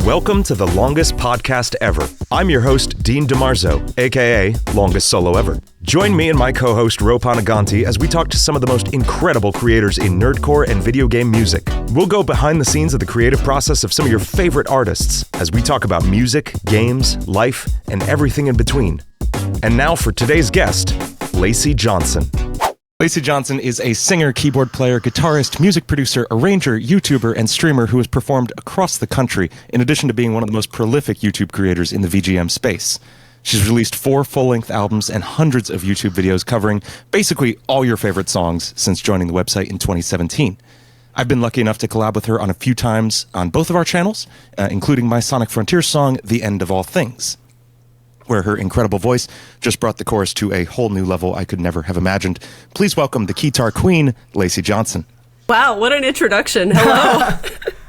Welcome to the longest podcast ever. I'm your host, Dean DiMarzo, aka LongestSoloEver. Join me and my co-host, Ro Panuganti, as we talk to some of the most incredible creators in nerdcore and video game music. We'll go behind the scenes of the creative process of some of your favorite artists as we talk about music, games, life, and everything in between. And now for today's guest, Lacey Johnson. Lacey Johnson is a singer, keyboard player, guitarist, music producer, arranger, YouTuber, and streamer who has performed across the country, in addition to being one of the most prolific YouTube creators in the VGM space. She's released 4 full-length albums and hundreds of YouTube videos covering basically all your favorite songs since joining the website in 2017. I've been lucky enough to collab with her on a few times on both of our channels, including my Sonic Frontier song, The End of All Things, where her incredible voice just brought the chorus to a whole new level I could never have imagined. Please welcome the Keytar Queen, Lacey Johnson. Wow, what an introduction. Hello.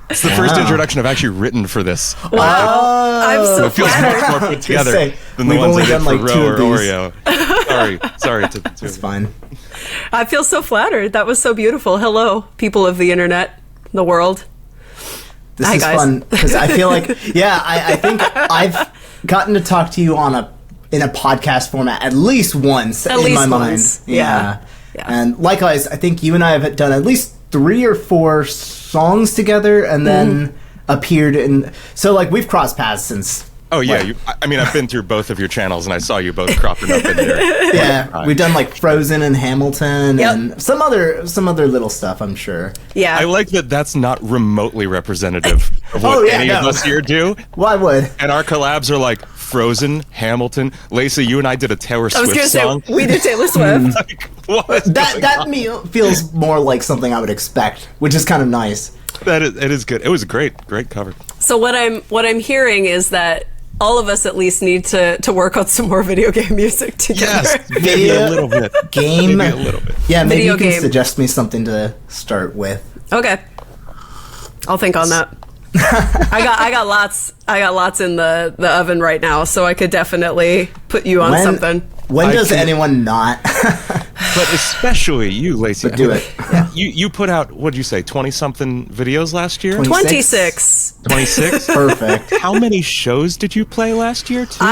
It's the first introduction I've actually written for this. Wow. I'm so it feels much more put together than the ones I did for Ro or Oreo. Sorry. It's fine. I feel so flattered. That was so beautiful. Hello, people of the internet, the world. This is fun because I feel like, I think I've gotten to talk to you in a podcast format at least once in my mind. Yeah. And likewise, I think you and I have done at least 3 or 4 songs together and then appeared in. So, like, we've crossed paths since. Oh, yeah. I've been through both of your channels and I saw you both cropping up in there. Yeah. We've done, like, Frozen and Hamilton and some other little stuff, I'm sure. Yeah. I like that that's not remotely representative of what any of us here do. Well, I would. And our collabs are like Frozen, Hamilton. Lacey, you and I did a Taylor Swift song. I was going to say, we did Taylor Swift. Like, what that feels more like something I would expect, which is kind of nice. It is good. It was a great cover. So what I'm hearing is that all of us at least need to work on some more video game music together. Yes, maybe a little bit. Game. Maybe a little bit. Yeah, maybe you can suggest me something to start with. Okay. I'll think on that. I got lots in the oven right now, so I could definitely put you on something. When does anyone not? But especially you, Lacey. Do it. Yeah. You put out, what did you say, 20-something videos last year? 26. 26? Perfect. How many shows did you play last year, too?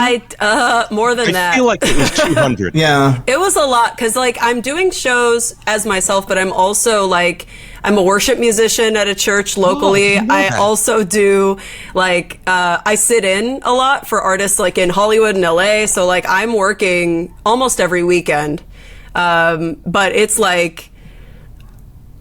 More than that. I feel like it was 200. Yeah. It was a lot, because, like, I'm doing shows as myself, but I'm also, like, I'm a worship musician at a church locally. I also do, like, I sit in a lot for artists, like, in Hollywood and LA, so, like, I'm working almost every weekend. But it's like,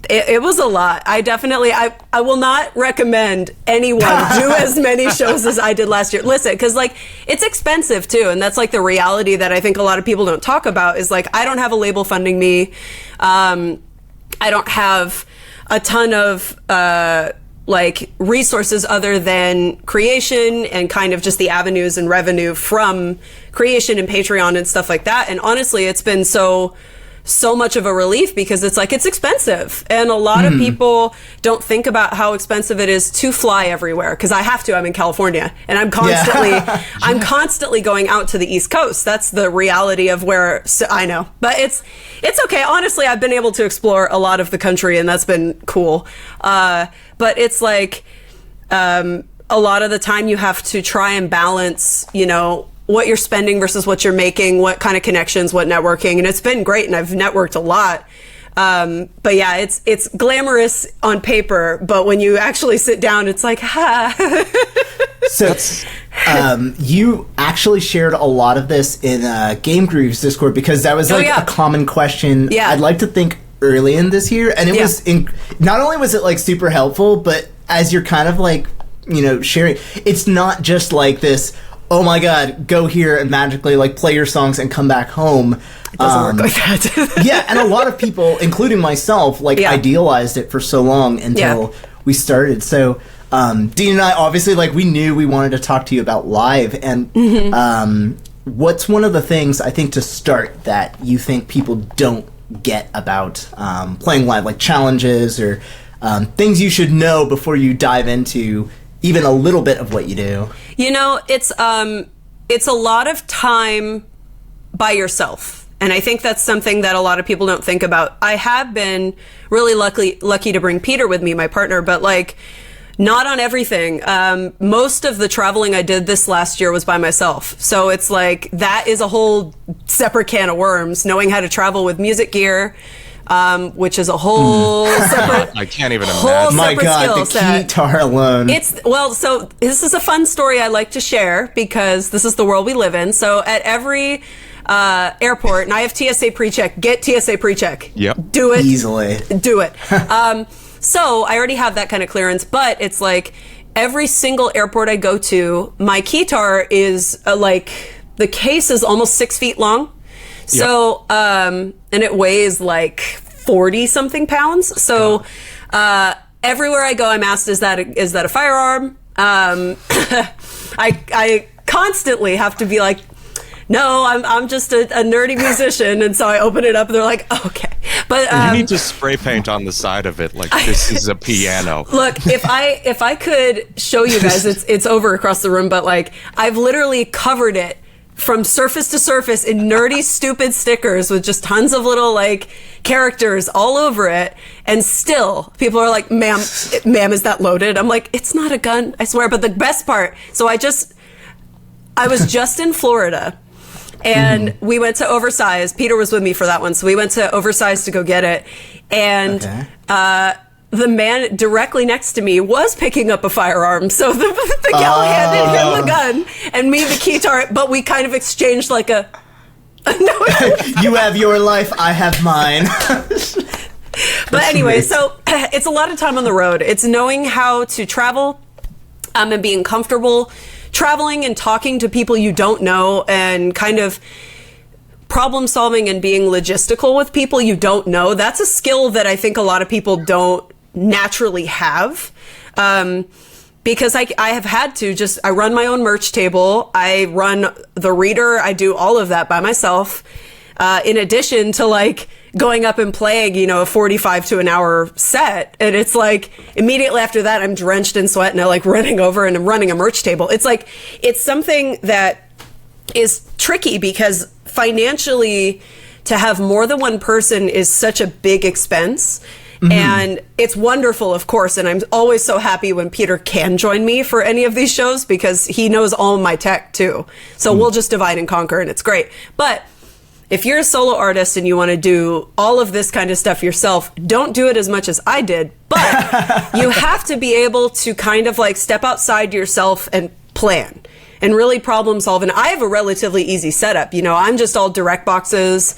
it was a lot. I will not recommend anyone do as many shows as I did last year. Listen, because, like, it's expensive too. And that's, like, the reality that I think a lot of people don't talk about is, like, I don't have a label funding me. I don't have a ton of, like, resources other than creation and kind of just the avenues and revenue from creation and Patreon and stuff like that. And honestly, it's been so much of a relief because it's like, it's expensive. And a lot of people don't think about how expensive it is to fly everywhere. Cause I have to, I'm in California and I'm constantly going out to the East Coast. That's the reality of I know, but it's okay. Honestly, I've been able to explore a lot of the country and that's been cool. But it's like, a lot of the time you have to try and balance, what you're spending versus what you're making, what kind of connections, what networking. And it's been great. And I've networked a lot. But yeah, it's glamorous on paper, but when you actually sit down, it's like, So, you actually shared a lot of this in Game Grooves Discord because that was a common question. Yeah. I'd like to think early in this year. And it was, not only was it like super helpful, but as you're kind of like, sharing, it's not just like this, oh my God, go here and magically like play your songs and come back home. It doesn't work like that. Yeah, and a lot of people, including myself, like idealized it for so long until we started. So Dean and I, obviously, like we knew we wanted to talk to you about live. And what's one of the things I think to start that you think people don't get about playing live, like challenges or things you should know before you dive into even a little bit of what you do? It's a lot of time by yourself. And I think that's something that a lot of people don't think about. I have been really lucky to bring Peter with me, my partner, but like Not on everything. Most of the traveling I did this last year was by myself. So it's like, that is a whole separate can of worms, knowing how to travel with music gear, which is a whole separate... I can't even imagine. My God, the Keytar alone. So this is a fun story I like to share because this is the world we live in. So at every airport, and I have TSA pre-check, get TSA pre-check. Yep. Do it. Easily. Do it. So I already have that kind of clearance, but it's like every single airport I go to, my Keytar is the case is almost 6 feet long. So, and it weighs like 40 something pounds. So, everywhere I go, I'm asked, is that a firearm? I constantly have to be like, no, I'm just a nerdy musician. And so I open it up and they're like, oh, okay. But you need to spray paint on the side of it like this is a piano. Look, if I could show you guys, it's over across the room, but like I've literally covered it from surface to surface in nerdy, stupid stickers with just tons of little like characters all over it. And still people are like, ma'am, is that loaded? I'm like, it's not a gun, I swear. But the best part, so I was just in Florida. And we went to Oversize. Peter was with me for that one. So we went to Oversize to go get it. And the man directly next to me was picking up a firearm. So the gal handed him the gun and me the Keytar. But we kind of exchanged like a no. You have your life, I have mine. But anyway, so it's a lot of time on the road. It's knowing how to travel and being comfortable traveling and talking to people you don't know and kind of problem solving and being logistical with people you don't know. That's a skill that I think a lot of people don't naturally have. Because I have had to I run my own merch table. I run the reader. I do all of that by myself. In addition to like going up and playing, a 45 to an hour set. And it's like immediately after that, I'm drenched in sweat and I'm like running over and I'm running a merch table. It's like, it's something that is tricky because financially to have more than one person is such a big expense. And it's wonderful, of course. And I'm always so happy when Peter can join me for any of these shows because he knows all my tech too. So we'll just divide and conquer and it's great. But if you're a solo artist and you want to do all of this kind of stuff yourself, don't do it as much as I did. But you have to be able to kind of like step outside yourself and plan and really problem solve. And I have a relatively easy setup. I'm just all direct boxes.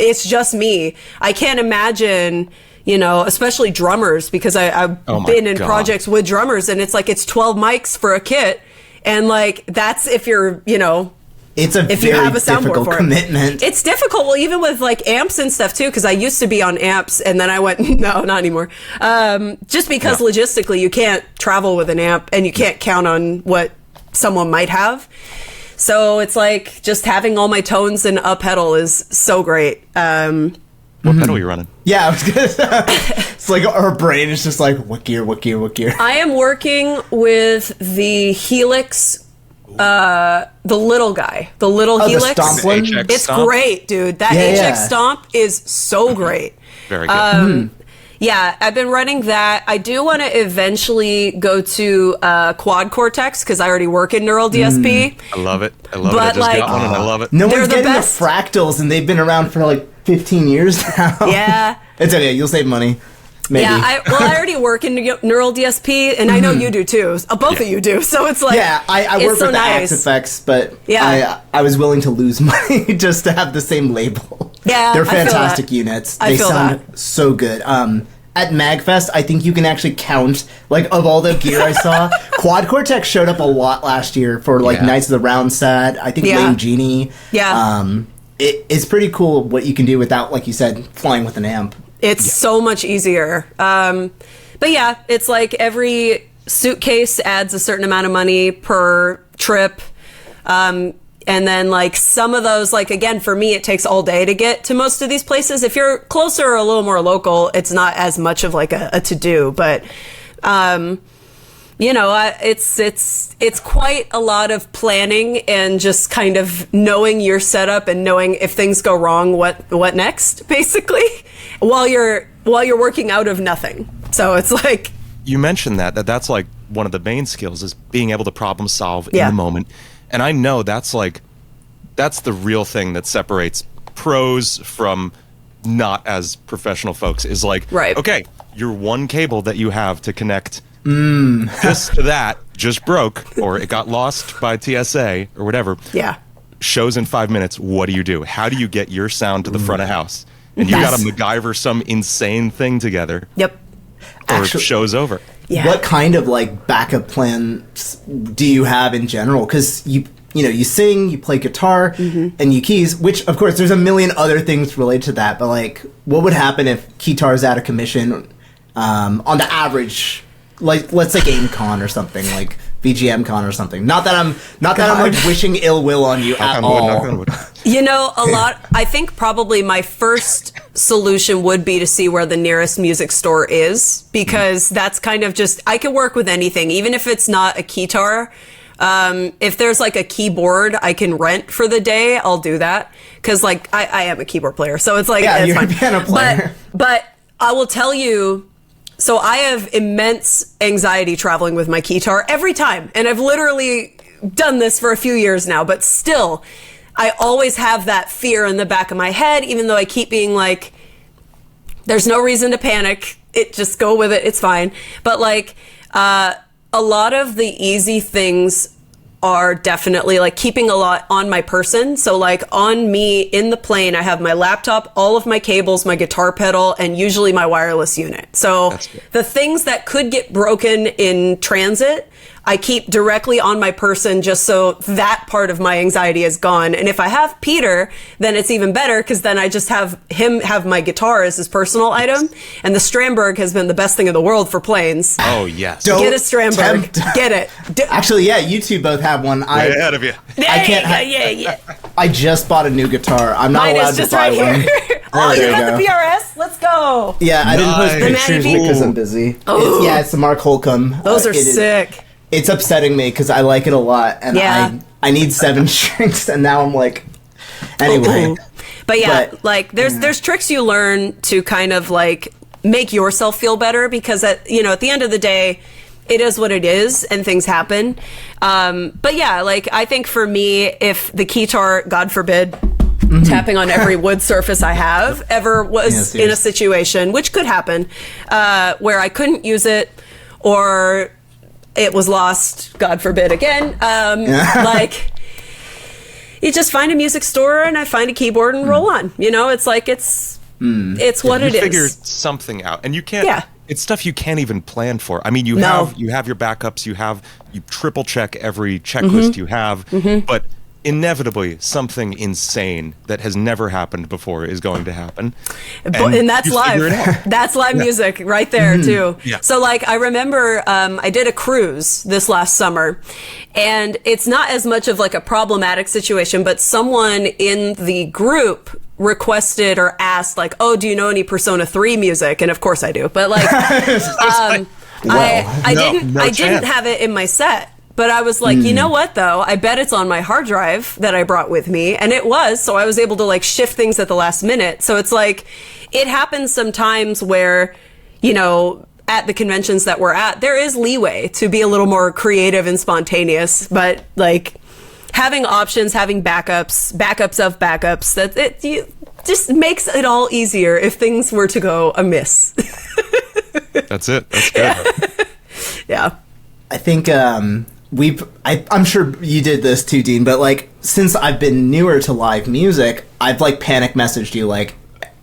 It's just me. I can't imagine, especially drummers, because I've been in projects with drummers and it's like, it's 12 mics for a kit. And like, that's if you're, it's a if very you have a soundboard difficult for commitment. It's difficult. Well, even with like amps and stuff too, because I used to be on amps and then I went, no, not anymore. Just because logistically you can't travel with an amp and you can't count on what someone might have. So it's like just having all my tones in a pedal is so great. What pedal are you running? Yeah, I was gonna say, it's like our brain is just like, what gear? I am working with the Helix. The little guy, the little Helix. The Stomp one? It's Stomp? Great, dude. That HX Stomp is so great. Very good. Yeah, I've been running that. I do want to eventually go to Quad Cortex because I already work in Neural DSP. I love it. I just got one and I love it. No one's getting the fractals and they've been around for like 15 years now. Yeah. It's okay. You'll save money. Maybe. Yeah, I already work in Neural DSP, and I know you do too. Both of you do, so it's like I work with the Axe effects, but I was willing to lose money just to have the same label. Yeah, they're fantastic units. They sound so good. At MAGfest, I think you can actually count, like, of all the gear I saw, Quad Cortex showed up a lot last year for, like, Knights of the Round set. I think Lame Genie. Yeah. It's pretty cool what you can do without, like you said, flying with an amp. It's so much easier. But yeah, it's like every suitcase adds a certain amount of money per trip. And then like some of those, like again, for me, it takes all day to get to most of these places. If you're closer or a little more local, it's not as much of like a to-do, but, it's quite a lot of planning and just kind of knowing your setup and knowing if things go wrong, what next, basically, while you're working out of nothing. So it's like, you mentioned that's like one of the main skills is being able to problem solve in the moment. And I know that's the real thing that separates pros from not as professional folks is like, okay, your one cable that you have to connect this to that just broke, or it got lost by TSA or whatever. Yeah. Shows in 5 minutes. What do you do? How do you get your sound to the front of house? And you got to MacGyver some insane thing together. Yep. Or show's over. Yeah. What kind of like backup plans do you have in general? Because you sing, you play guitar, and you keys, which of course there's a million other things related to that. But like, what would happen if Keytar's out of commission on the average? Like, let's say GameCon or something, like VGM Con or something. Not that I'm like wishing ill will on you at all. You know, I think probably my first solution would be to see where the nearest music store is, because that's kind of just, I can work with anything, even if it's not a Keytar. If there's like a keyboard I can rent for the day, I'll do that. Cause like, I am a keyboard player. So it's like, yeah, it's you're fine. a piano player. But I will tell you, so I have immense anxiety traveling with my Keytar every time. And I've literally done this for a few years now, but still, I always have that fear in the back of my head, even though I keep being like, there's no reason to panic. Just go with it. It's fine. But like, a lot of the easy things are definitely like keeping a lot on my person. So like on me in the plane, I have my laptop, all of my cables, my guitar pedal, and usually my wireless unit. So the things that could get broken in transit, I keep directly on my person just so that part of my anxiety is gone. And if I have Peter, then it's even better, because then I just have him have my guitar as his personal item. And the Strandberg has been the best thing in the world for planes. Oh, yes. Get a Strandberg. Get it. Actually, yeah, you two both have one. Way ahead of you. I can't I just bought a new guitar. I'm not Mine allowed is to just buy right one. here. Oh, you got the PRS? Let's go. Yeah, I didn't post Nice. pictures because I'm busy. It's the Mark Holcomb. Those are sick. It's upsetting me because I like it a lot, and I need 7 strings, and now I'm like, anyway. But yeah, like there's tricks you learn to kind of like make yourself feel better, because at the end of the day, it is what it is, and things happen. But yeah, like I think for me, if the Keytar, God forbid, tapping on every wood surface I have ever was in a situation, which could happen, where I couldn't use it, or it was lost, God forbid again. Like, you just find a music store and I find a keyboard and roll on. It's like, it's what it is. You figure something out, and you can't, it's stuff you can't even plan for. I mean, you have your backups, you triple check every checklist you have, but inevitably something insane that has never happened before is going to happen, and that's live. That's live music right there too. So like, I remember I did a cruise this last summer, and it's not as much of like a problematic situation, but someone in the group requested or asked like, oh, do you know any Persona 3 music? And of course I do, but like I didn't have it in my set. But I was like, you know what, though? I bet it's on my hard drive that I brought with me. And it was. So I was able to like shift things at the last minute. So it's like, it happens sometimes where, at the conventions that we're at, there is leeway to be a little more creative and spontaneous. But like having options, having backups of backups, it just makes it all easier if things were to go amiss. That's it. That's good. Yeah. I think I'm sure you did this too, Dean, but like, since I've been newer to live music, I've like panic messaged you like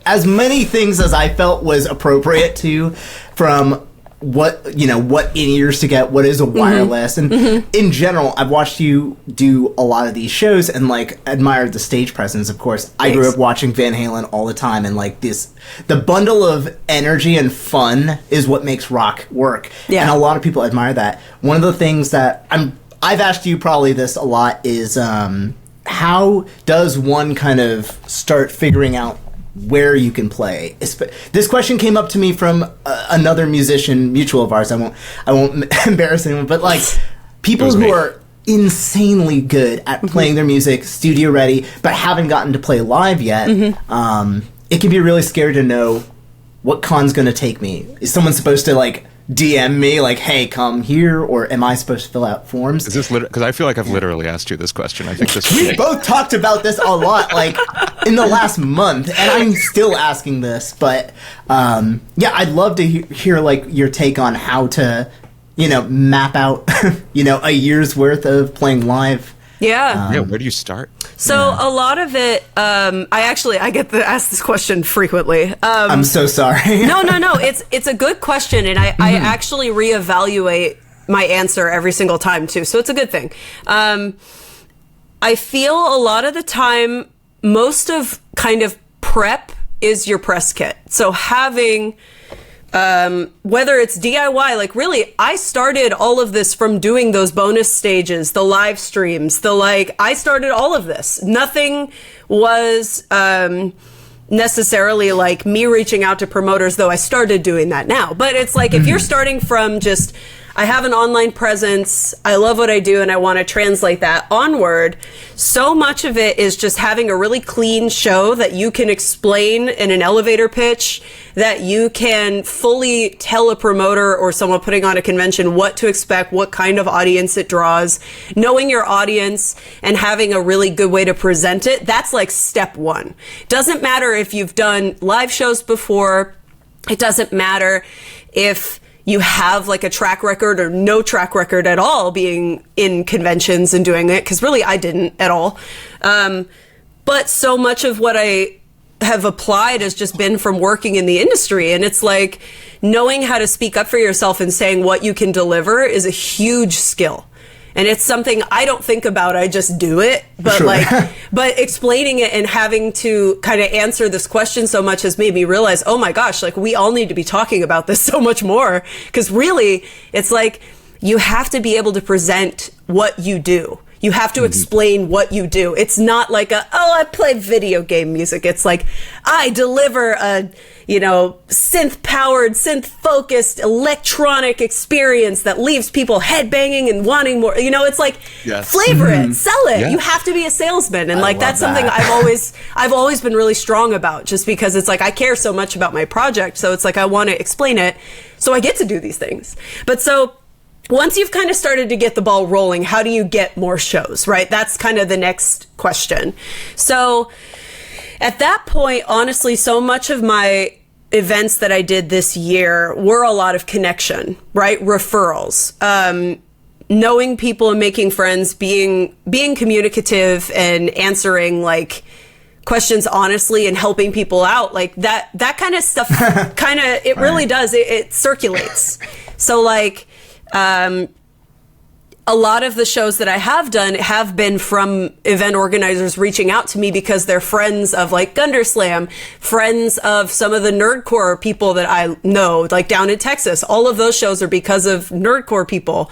as many things as I felt was appropriate to, from what in-ears to get, what is a wireless, and in general, I've watched you do a lot of these shows and like admired the stage presence. Of course, I grew up watching Van Halen all the time, and like the bundle of energy and fun is what makes rock work. And a lot of people admire that. One of the things that I've asked you probably this a lot is how does one kind of start figuring out where you can play? This question came up to me from another musician, mutual of ours. I won't embarrass anyone, but like people who are insanely good at playing their music, studio ready, but haven't gotten to play live yet. It can be really scary to know what con's going to take me. Is someone supposed to like DM me like, hey, come here, or am I supposed to fill out forms? Is this because I feel like I've literally asked you this question. I think this we both talked about this a lot, like in the last month, and I'm still asking this. But yeah, I'd love to hear like your take on how to, map out, a year's worth of playing live. Yeah. Where do you start? So a lot of it, I get asked this question frequently. I'm so sorry. No. It's a good question, and I actually reevaluate my answer every single time too. So it's a good thing. I feel a lot of the time, most of kind of prep is your press kit. So having, whether it's DIY, like really, I started all of this from doing those bonus stages, the live streams, I started all of this. Nothing was necessarily like me reaching out to promoters, though I started doing that now. But it's like, if you're starting from just, I have an online presence, I love what I do, and I want to translate that onward, so much of it is just having a really clean show that you can explain in an elevator pitch, that you can fully tell a promoter or someone putting on a convention what to expect, what kind of audience it draws. Knowing your audience and having a really good way to present it, that's like step one. Doesn't matter if you've done live shows before. It doesn't matter if you have like a track record or no track record at all being in conventions and doing it, because really I didn't at all. But so much of what I have applied has just been from working in the industry. And it's like knowing how to speak up for yourself and saying what you can deliver is a huge skill. And it's something I don't think about, I just do it. But sure. But explaining it and having to kind of answer this question so much has made me realize, oh my gosh, like we all need to be talking about this so much more. Because really, it's like you have to be able to present what you do. You have to explain what you do. It's not like I play video game music. It's like, I deliver a, synth-powered, synth-focused electronic experience that leaves people headbanging and wanting more. It's like, flavor it, sell it. Yeah. You have to be a salesman. And like, that's something I've always been really strong about, just because it's like, I care so much about my project. So it's like, I want to explain it. So I get to do these things. But so once you've kind of started to get the ball rolling, how do you get more shows, right? That's kind of the next question. So at that point, honestly, so much of my events that I did this year were a lot of connection, right? Referrals, knowing people and making friends, being communicative and answering like questions honestly and helping people out, like that kind of stuff kind of, it really does. It circulates. So like, a lot of the shows that I have done have been from event organizers reaching out to me because they're friends of like Gunderslam, friends of some of the nerdcore people that I know, like down in Texas. All of those shows are because of nerdcore people.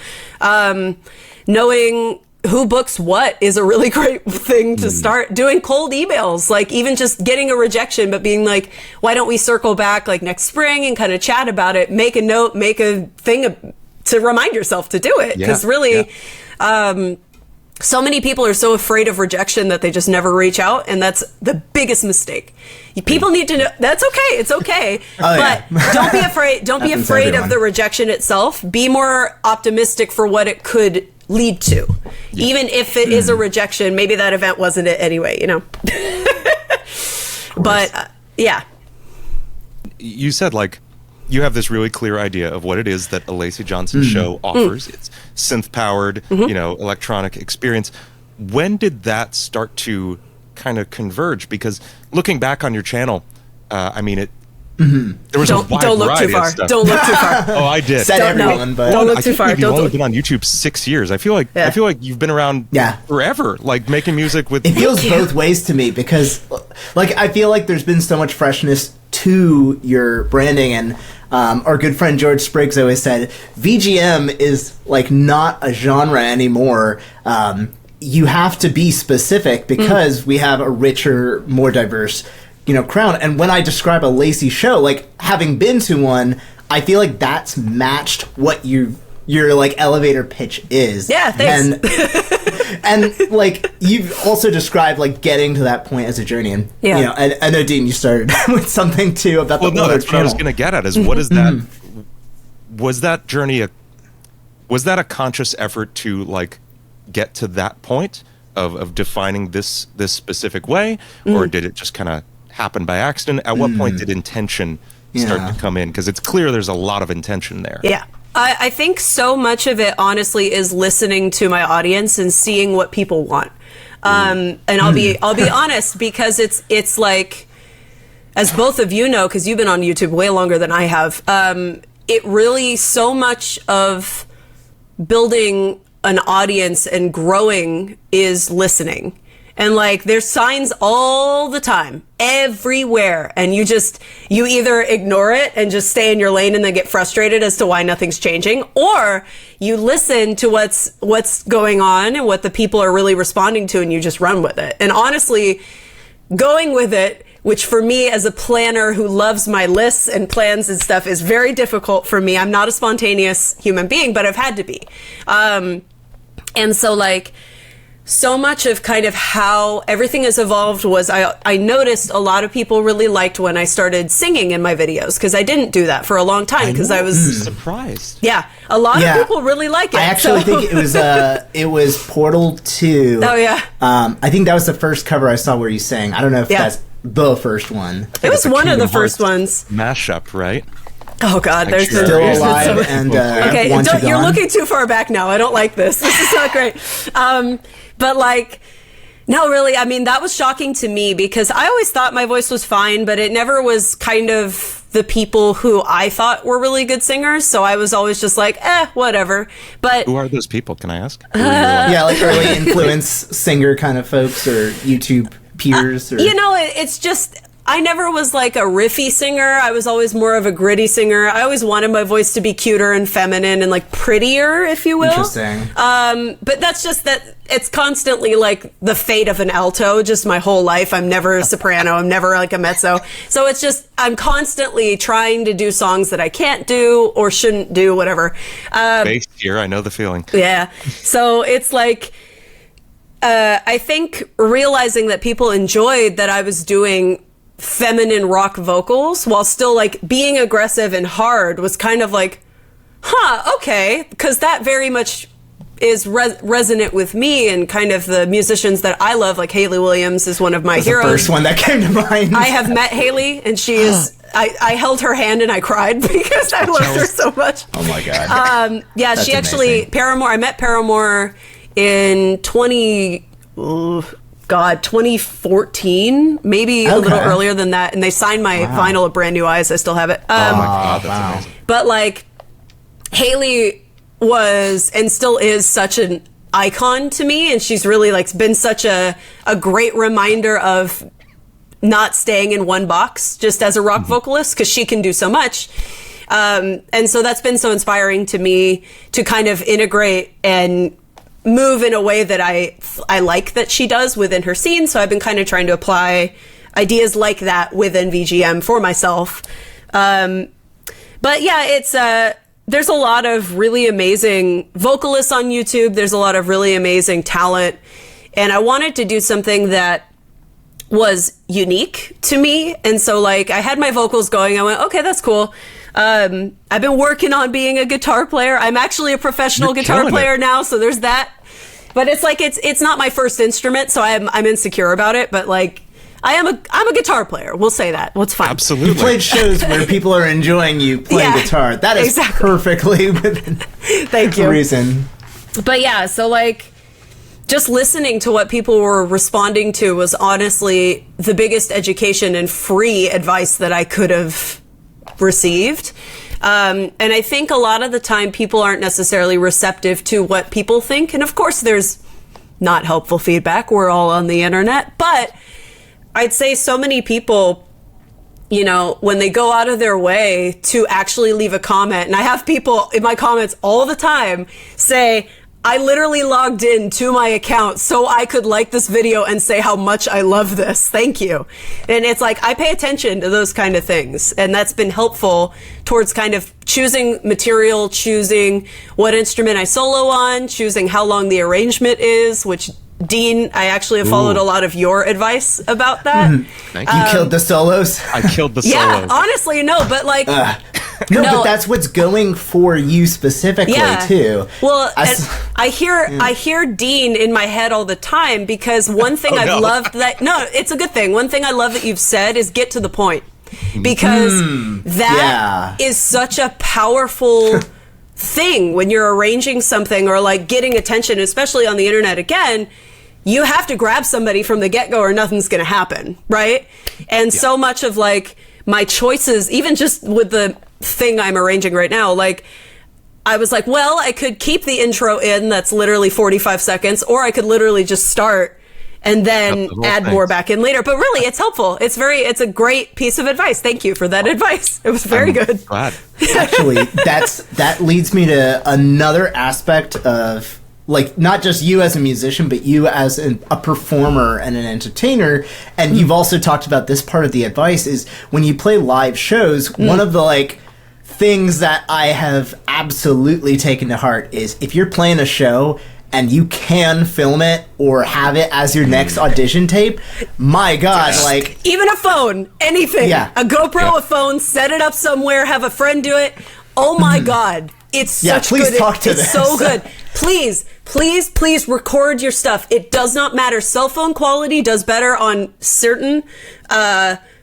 Knowing who books what is a really great thing to start doing. Cold emails, like even just getting a rejection, but being like, why don't we circle back like next spring and kind of chat about it, make a note, make a thing to remind yourself to do it. Because really, so many people are so afraid of rejection that they just never reach out. And that's the biggest mistake. People need to know that's okay. It's okay. But don't be afraid. Don't be afraid of the rejection itself. Be more optimistic for what it could lead to. Even if it is a rejection, maybe that event wasn't it anyway, But you said like, you have this really clear idea of what it is that a Lacey Johnson show offers. It's synth-powered, electronic experience. When did that start to kind of converge? Because looking back on your channel, there was a wide variety of stuff. Don't look too far. Oh, I did. Said everyone, but don't look too far. You've only been on YouTube 6 years. I feel like you've been around forever, like making music with. It feels both ways to me because, like, I feel like there's been so much freshness to your branding, and our good friend George Spriggs always said VGM is like not a genre anymore. You have to be specific because we have a richer, more diverse crowd. And when I describe a Lacey show, like having been to one, I feel like that's matched what your like elevator pitch is. Yeah, thanks. And like you've also described like getting to that point as a journey. And and I know Dean, you started with something too about that's what I was going to get at is what is that? was that journey was that a conscious effort to like get to that point of defining this specific way, or did it just kind of happen by accident? At what point did intention start to come in? Because it's clear there's a lot of intention there. Yeah. I think so much of it, honestly, is listening to my audience and seeing what people want. And I'll be honest, because it's like, as both of you know, because you've been on YouTube way longer than I have, it really, so much of building an audience and growing is listening. And like, there's signs all the time, everywhere. And you either ignore it and just stay in your lane and then get frustrated as to why nothing's changing, or you listen to what's going on and what the people are really responding to, and you just run with it. And honestly, going with it, which for me as a planner who loves my lists and plans and stuff, is very difficult for me. I'm not a spontaneous human being, but I've had to be. And so like, so much of kind of how everything has evolved was I noticed a lot of people really liked when I started singing in my videos, because I didn't do that for a long time because I was surprised. Yeah, a lot of people really like it. I actually think it was Portal 2. Oh yeah. I think that was the first cover I saw where you sang. I don't know if that's the first one. It was one of the first ones. Mashup, right? Oh God, there's Still Alive and okay. You're looking too far back now. I don't like this. This is not great. But like, no, really, I mean, that was shocking to me because I always thought my voice was fine, but it never was kind of the people who I thought were really good singers. So I was always just like, whatever. But who are those people? Can I ask? Yeah, like early influence singer kind of folks, or YouTube peers. Or... it's just, I never was like a riffy singer. I was always more of a gritty singer. I always wanted my voice to be cuter and feminine and like prettier, if you will. Interesting. But that's just that it's constantly like the fate of an alto, just my whole life. I'm never a soprano. I'm never like a mezzo. So it's just, I'm constantly trying to do songs that I can't do or shouldn't do, whatever. Bass here, I know the feeling. Yeah. So it's like, I think realizing that people enjoyed that I was doing feminine rock vocals while still like being aggressive and hard was kind of like, okay, because that very much is resonant with me and kind of the musicians that I love. Like Hayley Williams is one of my heroes. The first one that came to mind. I have met Hayley, and she is. I held her hand and I cried because I loved her so much. Oh my God. Yeah, That's she actually amazing. Paramore. I met Paramore in 2014, maybe a little earlier than that, and they signed my vinyl of Brand New Eyes. I still have it. Oh my God, that's amazing. But like, Hayley was and still is such an icon to me, and she's really like been such a great reminder of not staying in one box just as a rock vocalist, because she can do so much. And so that's been so inspiring to me to kind of integrate and move in a way that I like that she does within her scene. So I've been kind of trying to apply ideas like that within VGM for myself. But yeah, it's there's a lot of really amazing vocalists on YouTube. There's a lot of really amazing talent. And I wanted to do something that was unique to me. And so like I had my vocals going. I went, okay, that's cool. I've been working on being a guitar player. I'm actually a professional guitar player now, so there's that. But it's like it's not my first instrument, so I'm insecure about it. But like I'm a guitar player. We'll say that. Well, it's fine. Absolutely. You played shows where people are enjoying you playing guitar. That is perfectly within Thank you. reason. But yeah, so like just listening to what people were responding to was honestly the biggest education and free advice that I could have received. And I think a lot of the time people aren't necessarily receptive to what people think. And of course there's not helpful feedback. We're all on the internet. But I'd say so many people, when they go out of their way to actually leave a comment, and I have people in my comments all the time say, I literally logged in to my account so I could like this video and say how much I love this. Thank you. And it's like, I pay attention to those kind of things. And that's been helpful towards kind of choosing material, choosing what instrument I solo on, choosing how long the arrangement is, which Dean, I actually have followed a lot of your advice about that. Thank you. You killed the solos? I killed the solos. Yeah, honestly, no, but like... No, but that's what's going for you specifically, too. Well, I hear Dean in my head all the time, because one thing I've loved that... No, it's a good thing. One thing I love that you've said is get to the point. Because that is such a powerful thing when you're arranging something or like getting attention, especially on the internet. Again, you have to grab somebody from the get-go or nothing's going to happen, right? And so much of like my choices, even just with the thing I'm arranging right now, like I was like, well, I could keep the intro in, that's literally 45 seconds, or I could literally just start and then add more back in later. But really, it's helpful. It's a great piece of advice. Thank you for that advice. It was very good. Glad. Actually, that leads me to another aspect of, like, not just you as a musician, but you as a performer and an entertainer. And you've also talked about this part of the advice is when you play live shows, one of the, like, things that I have absolutely taken to heart is if you're playing a show and you can film it or have it as your next audition tape, my God, like... Even a phone, anything. Yeah. A GoPro, a phone, set it up somewhere, have a friend do it. Oh my God. It's such good. Please talk to this. It's so good. Please record your stuff. It does not matter. Cell phone quality does better on certain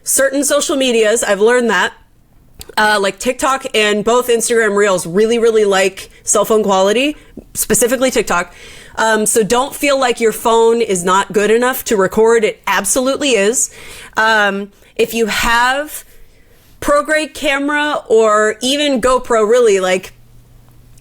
social medias. I've learned that. Like TikTok and both Instagram Reels really like cell phone quality, specifically TikTok. So don't feel like your phone is not good enough to record. It absolutely is. If you have ProGrade camera or even GoPro, really, like,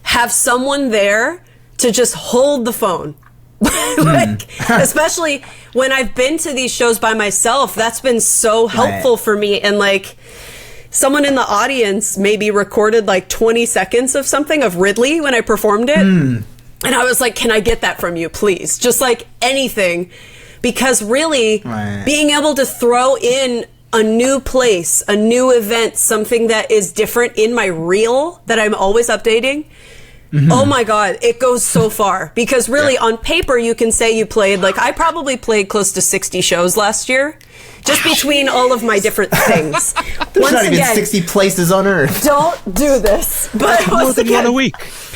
have someone there to just hold the phone. Like, especially when I've been to these shows by myself, that's been so helpful for me. And like, someone in the audience maybe recorded like 20 seconds of something of Ridley when I performed it. And I was like, can I get that from you, please? Just like anything. Because really, being able to throw in a new place, a new event, something that is different in my reel that I'm always updating. Oh my God, it goes so far. Because really, on paper, you can say you played, like, I probably played close to 60 shows last year. Just between all of my different things. There's not even 60 places on Earth. Don't do this. But more than one a week.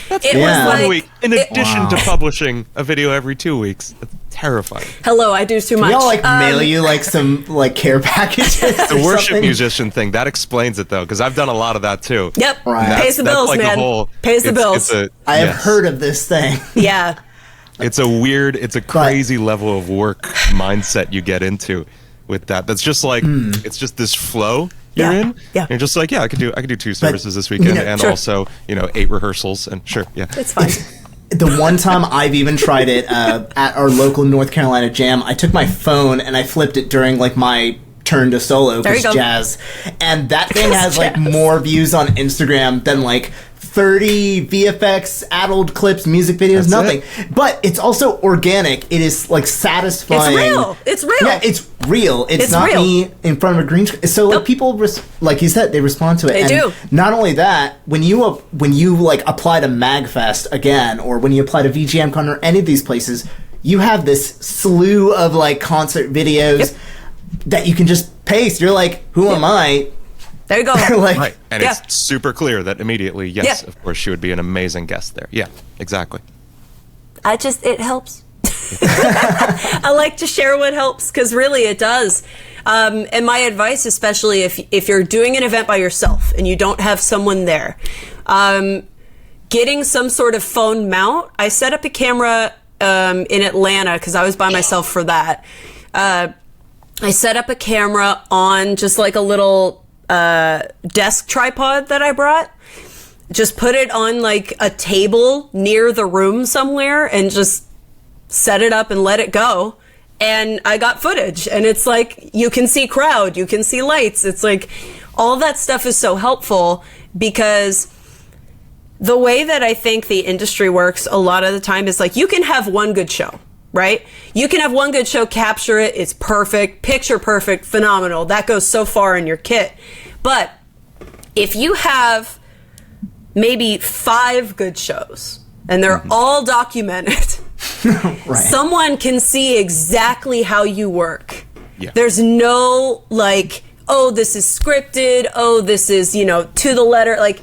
That's it was like, 1 week. In addition to publishing a video every 2 weeks. That's terrifying. Hello, I do too much. Y'all like mail you like some like care packages. The worship musician thing, that explains it though, because I've done a lot of that too. Yep. Pays the bills, like man. Pays the bills. I have heard of this thing. Yeah. It's a crazy level of work mindset you get into with that. That's just like it's just this flow you're in. Yeah. You're just like, I could do 2 services this weekend and also, 8 rehearsals and it's fine. The one time I've even tried it at our local North Carolina jam, I took my phone and I flipped it during like my turn to solo because jazz, and that thing has like more views on Instagram than like 30 VFX, adult clips, music videos, nothing. But it's also organic. It is like satisfying. It's real. Yeah, it's real. It's not real. Me in front of a green screen. So like people, like you said, they respond to it. They do. Not only that, when you like apply to MAGfest again, or when you apply to VGMCon or any of these places, you have this slew of like concert videos that you can just paste. You're like, who am I? There you go. Right. And it's super clear that immediately, yes, of course, she would be an amazing guest there. Yeah, exactly. It helps. I like to share what helps because really it does. And my advice, especially if you're doing an event by yourself and you don't have someone there, getting some sort of phone mount. I set up a camera in Atlanta because I was by myself for that. I set up a camera on just like a little desk tripod that I brought. Just put it on like a table near the room somewhere and just set it up and let it go. And I got footage, and it's like you can see crowd, you can see lights. It's like all that stuff is so helpful because the way that I think the industry works a lot of the time is like you can have one good show, right? You can have one good show, capture it, it's perfect, picture perfect, phenomenal. That goes so far in your kit. But if you have maybe 5 good shows and they're all documented, Right. Someone can see exactly how you work. Yeah. There's no like, oh, this is scripted. Oh, this is, to the letter. Like,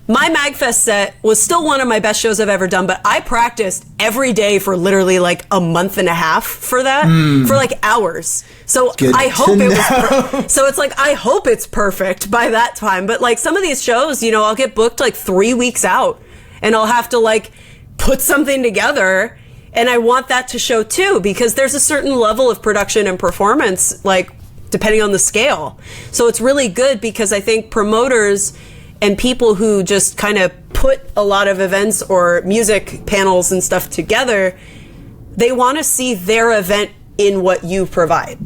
my MAGfest set was still one of my best shows I've ever done, but I practiced every day for literally like a month and a half for that, for like hours. So I hope it was, so it's like, I hope it's perfect by that time. But like some of these shows, I'll get booked like 3 weeks out and I'll have to like put something together. And I want that to show too, because there's a certain level of production and performance, like depending on the scale. So it's really good because I think promoters and people who just kind of put a lot of events or music panels and stuff together, they want to see their event in what you provide.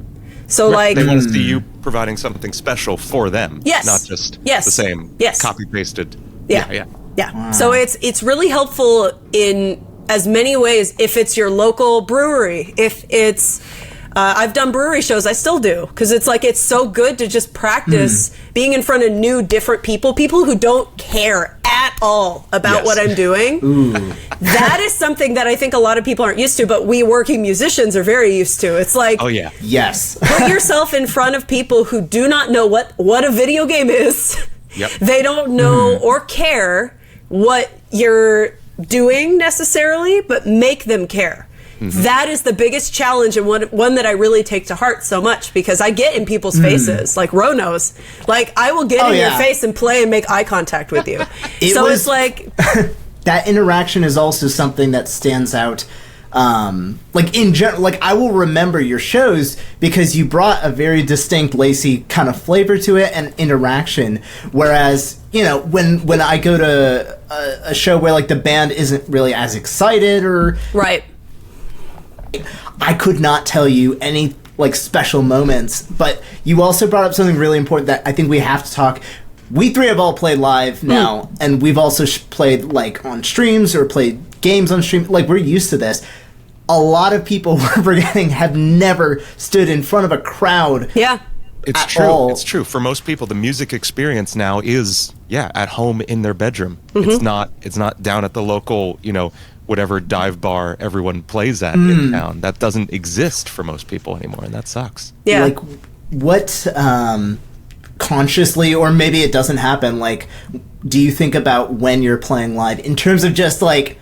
So like they want to see you providing something special for them, yes, not just yes, the same yes, copy pasted. Yeah. Wow. So it's really helpful in as many ways. If it's your local brewery, if it's I've done brewery shows, I still do, because it's like, it's so good to just practice being in front of new, different people who don't care at all about what I'm doing. Ooh. That is something that I think a lot of people aren't used to, but we working musicians are very used to. It's like, oh yeah, yes, put yourself in front of people who do not know what a video game is. Yep. They don't know or care what you're doing necessarily, but make them care. That is the biggest challenge, and one that I really take to heart so much, because I get in people's faces, like Ro knows. Like, I will get in your face and play and make eye contact with you. It's like... that interaction is also something that stands out. Like, in general, like, I will remember your shows because you brought a very distinct Lacey kind of flavor to it and interaction, whereas... when I go to a show where, like, the band isn't really as excited or... Right. I could not tell you any, like, special moments, but you also brought up something really important that I think we have to talk. We three have all played live now, and we've also played, like, on streams or played games on stream. Like, we're used to this. A lot of people, we're forgetting, have never stood in front of a crowd. Yeah. It's true. All. It's true. For most people, the music experience now is, at home in their bedroom. It's not down at the local, whatever dive bar everyone plays at in town. That doesn't exist for most people anymore, and that sucks. Yeah. Like, what, consciously, or maybe it doesn't happen, like, do you think about when you're playing live in terms of just, like,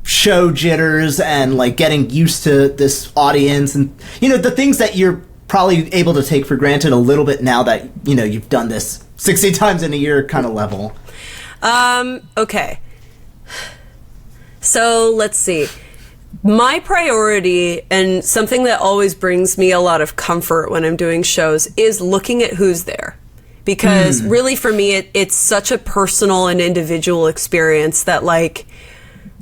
show jitters and, like, getting used to this audience and, the things that you're probably able to take for granted a little bit now that, you've done this 60 times in a year kind of level? Okay. So let's see. My priority, and something that always brings me a lot of comfort when I'm doing shows, is looking at who's there. Because really for me, it's such a personal and individual experience that, like,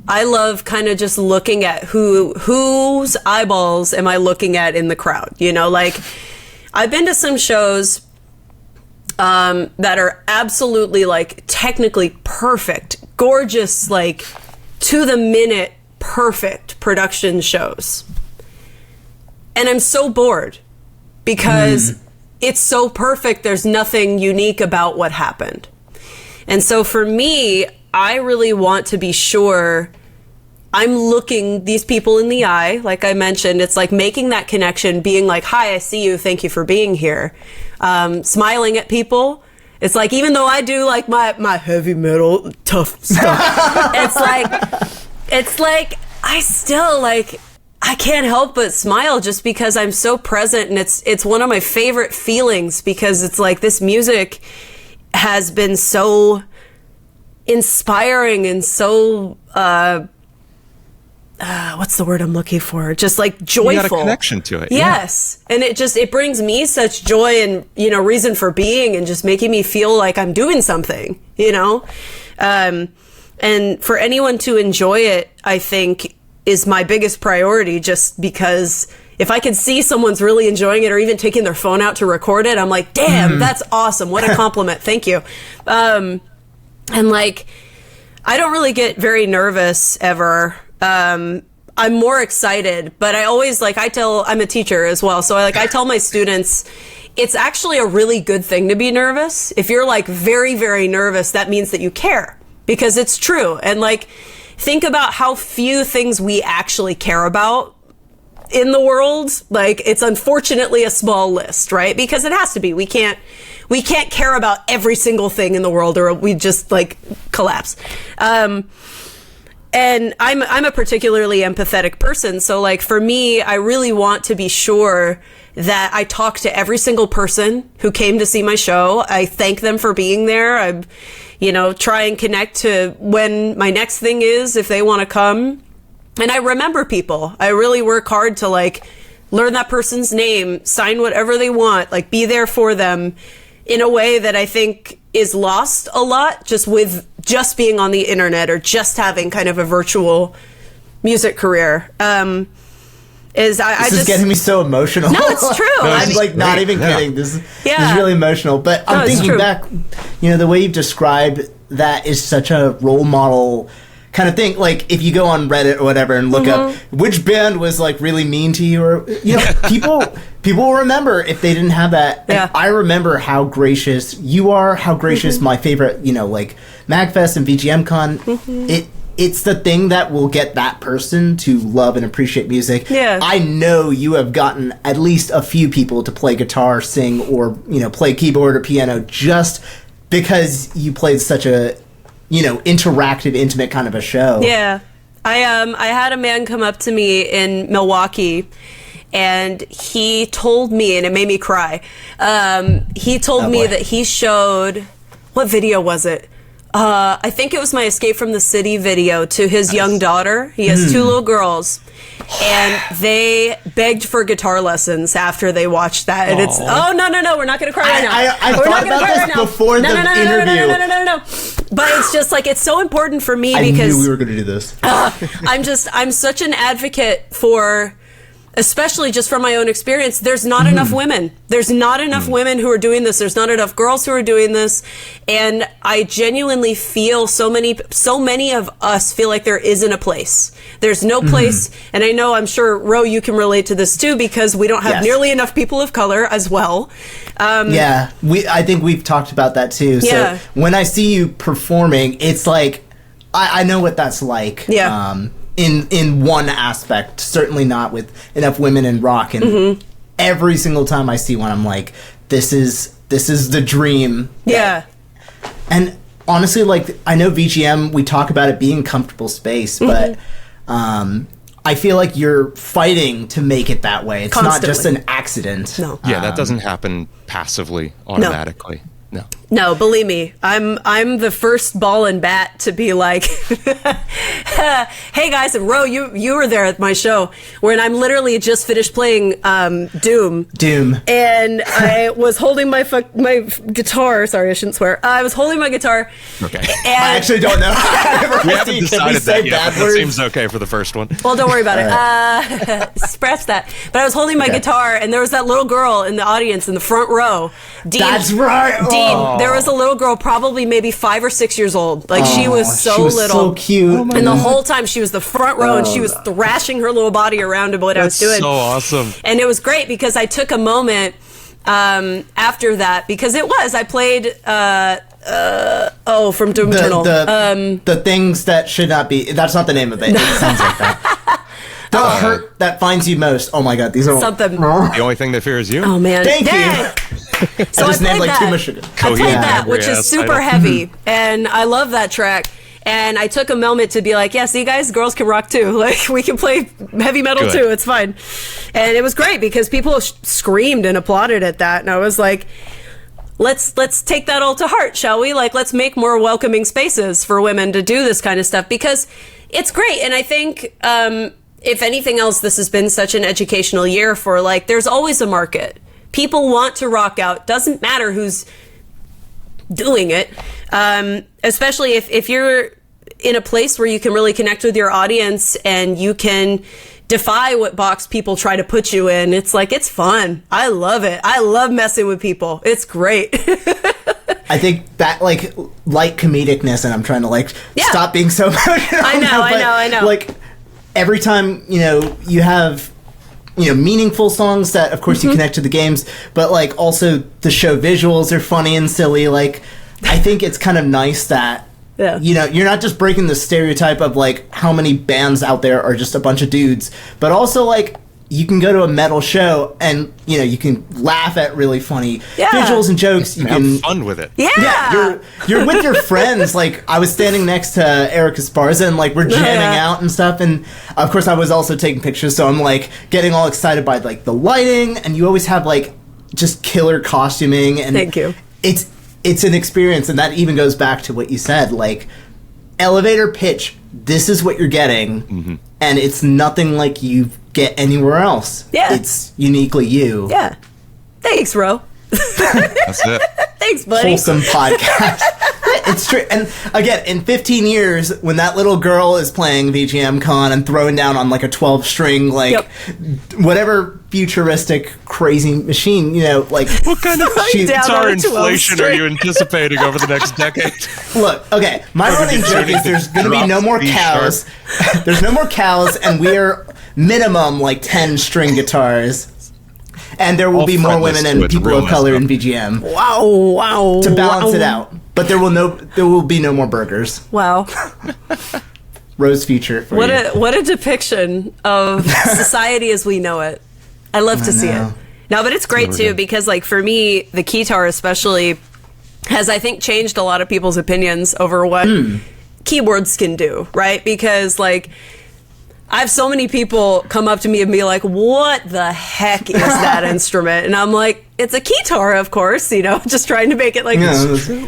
I love kind of just looking at whose eyeballs am I looking at in the crowd. Like, I've been to some shows that are absolutely, like, technically perfect, gorgeous, like, to the minute, perfect production shows. And I'm so bored because it's so perfect. There's nothing unique about what happened. And so for me, I really want to be sure I'm looking these people in the eye. Like I mentioned, it's like making that connection, being like, hi, I see you. Thank you for being here. Smiling at people. It's like, even though I do like my heavy metal tough stuff, it's like I still, like, I can't help but smile just because I'm so present, and it's one of my favorite feelings, because it's like this music has been so inspiring and so what's the word I'm looking for? Just like joyful. You got a connection to it. Yes. Yeah. And it brings me such joy and, reason for being, and just making me feel like I'm doing something, and for anyone to enjoy it, I think, is my biggest priority, just because if I can see someone's really enjoying it, or even taking their phone out to record it, I'm like, damn, that's awesome. What a compliment. Thank you. And like, I don't really get very nervous ever. I'm more excited, but I always, like, I'm a teacher as well. So I tell my students, it's actually a really good thing to be nervous. If you're, like, very, very nervous, that means that you care, because it's true. And, like, think about how few things we actually care about in the world. Like, it's unfortunately a small list, right? Because it has to be. We can't care about every single thing in the world, or we just like collapse. And I'm a particularly empathetic person. So like for me, I really want to be sure that I talk to every single person who came to see my show. I thank them for being there. I, try and connect to when my next thing is, if they want to come. And I remember people. I really work hard to like learn that person's name, sign whatever they want, like be there for them in a way that I think is lost a lot just with just being on the internet or just having kind of a virtual music career. This is getting me so emotional. No, it's true. I'm like not even kidding. This is really emotional. But I'm thinking back, the way you've described that is such a role model kind of thing. Like if you go on Reddit or whatever and look up which band was like really mean to you, or people will remember if they didn't have that. Yeah. And I remember how gracious you are, how gracious my favorite, like MAGfest and VGMCon. It's the thing that will get that person to love and appreciate music. Yeah. I know you have gotten at least a few people to play guitar, sing, or play keyboard or piano just because you played such a interactive, intimate kind of a show. Yeah. I had a man come up to me in Milwaukee, and he told me, and it made me cry. He told me that he showed, what video was it? I think it was my Escape from the City video to his young daughter. He has 2 little girls, and they begged for guitar lessons after they watched that. And it's, no, we're not going to cry right now. I thought about this before the interview. No. But it's just like, it's so important for me I because knew we were going to do this. I'm such an advocate for, especially just from my own experience, there's not enough women. There's not enough women who are doing this. There's not enough girls who are doing this. And I genuinely feel so many of us feel like there isn't a place. There's no place. And I know, I'm sure, Ro, you can relate to this too, because we don't have nearly enough people of color as well. I think we've talked about that too. Yeah. So when I see you performing, it's like, I know what that's like. Yeah. In one aspect, certainly not with enough women in rock, and every single time I see one, I'm like, this is the dream. Yeah. And honestly, like, I know VGM, we talk about it being a comfortable space, but I feel like you're fighting to make it that way. It's not just an accident. No. Yeah, that doesn't happen passively, automatically. No, believe me, I'm the first ball and bat to be like, hey guys, and Ro, you were there at my show when I'm literally just finished playing Doom. And I was holding my guitar. Sorry, I shouldn't swear. I was holding my guitar. Okay. And I actually don't know. We haven't decided that yet, but that seems okay for the first one. Well, don't worry about it. Scratch that. But I was holding my guitar, and there was that little girl in the audience in the front row. Dean, that's right. Dean, there was a little girl, probably maybe 5 or 6 years old. Like, she was so little. So cute. And the whole time she was the front row, and she was thrashing her little body around to what I was doing. So awesome. And it was great because I took a moment after that, because I played from Doom Eternal. The things that should not be. That's not the name of it. It sounds like that. The hurt that finds you most. Oh my god, these are something. The only thing that fears you. Oh man, thank you. So I just named like too much sugar. I played that, which is super heavy, and I love that track. And I took a moment to be like, yeah, see guys, girls can rock too. Like, we can play heavy metal too. It's fine. And it was great because people screamed and applauded at that, and I was like, let's take that all to heart, shall we? Like, let's make more welcoming spaces for women to do this kind of stuff, because it's great. And I think if anything else, this has been such an educational year for, like, there's always a market. People want to rock out. Doesn't matter who's doing it. Especially if you're in a place where you can really connect with your audience and you can defy what box people try to put you in. It's like, it's fun. I love it. I love messing with people. It's great. I think that, like, light comedicness, and I'm trying to, stop being so emotional. I know. Like, every time, you have, meaningful songs that, of course, you connect to the games, but, also the show visuals are funny and silly. Like, I think it's kind of nice that Yeah. You know, you're not just breaking the stereotype of like how many bands out there are just a bunch of dudes, but also like you can go to a metal show and, you know, you can laugh at really funny visuals and jokes. You can have fun with it. Yeah. You're with your friends. Like, I was standing next to Eric Esparza and like we're jamming out and stuff. And of course I was also taking pictures. So I'm like getting all excited by like the lighting, and you always have like just killer costuming. And thank you. It's an experience. And that even goes back to what you said, like elevator pitch. This is what you're getting. And it's nothing like you get anywhere else. Yeah. It's uniquely you. Yeah. Thanks, Ro. That's it. Thanks, buddy. Wholesome podcast. It's true. And again, in 15 years, when that little girl is playing VGM Con and throwing down on like a 12-string, like whatever futuristic crazy machine, you know, like What kind of guitar inflation are you anticipating over the next decade? Look, okay, my running joke is there's going to be no more cows. There's no more cows, and we're minimum like 10-string guitars. And there will be more women and people of color in VGM. Wow. To balance it out. But there will be no more burgers. Wow. Rose future for you. What a depiction of society as we know it. I love to see it. No, but it's great too, because like for me, the Keytar especially has, I think, changed a lot of people's opinions over what keyboards can do, right? Because like I have so many people come up to me and be like, what the heck is that instrument? And I'm like, it's a Keytar, of course, you know, just trying to make it like,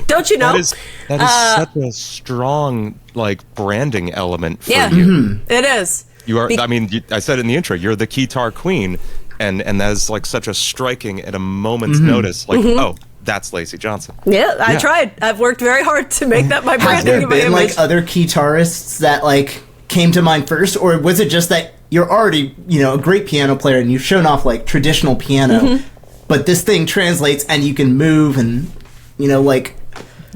don't you know? That is such a strong, like, branding element for you. It is. You are, I mean, I said in the intro, you're the Keytar Queen, and that is like such a striking at a moment's notice, like, oh, that's Lacey Johnson. Yeah, I tried. I've worked very hard to make that my branding. Have there been like other guitarists that like came to mind first, or was it just that you're already, you know, a great piano player and you've shown off like traditional piano, but this thing translates and you can move and, you know, like,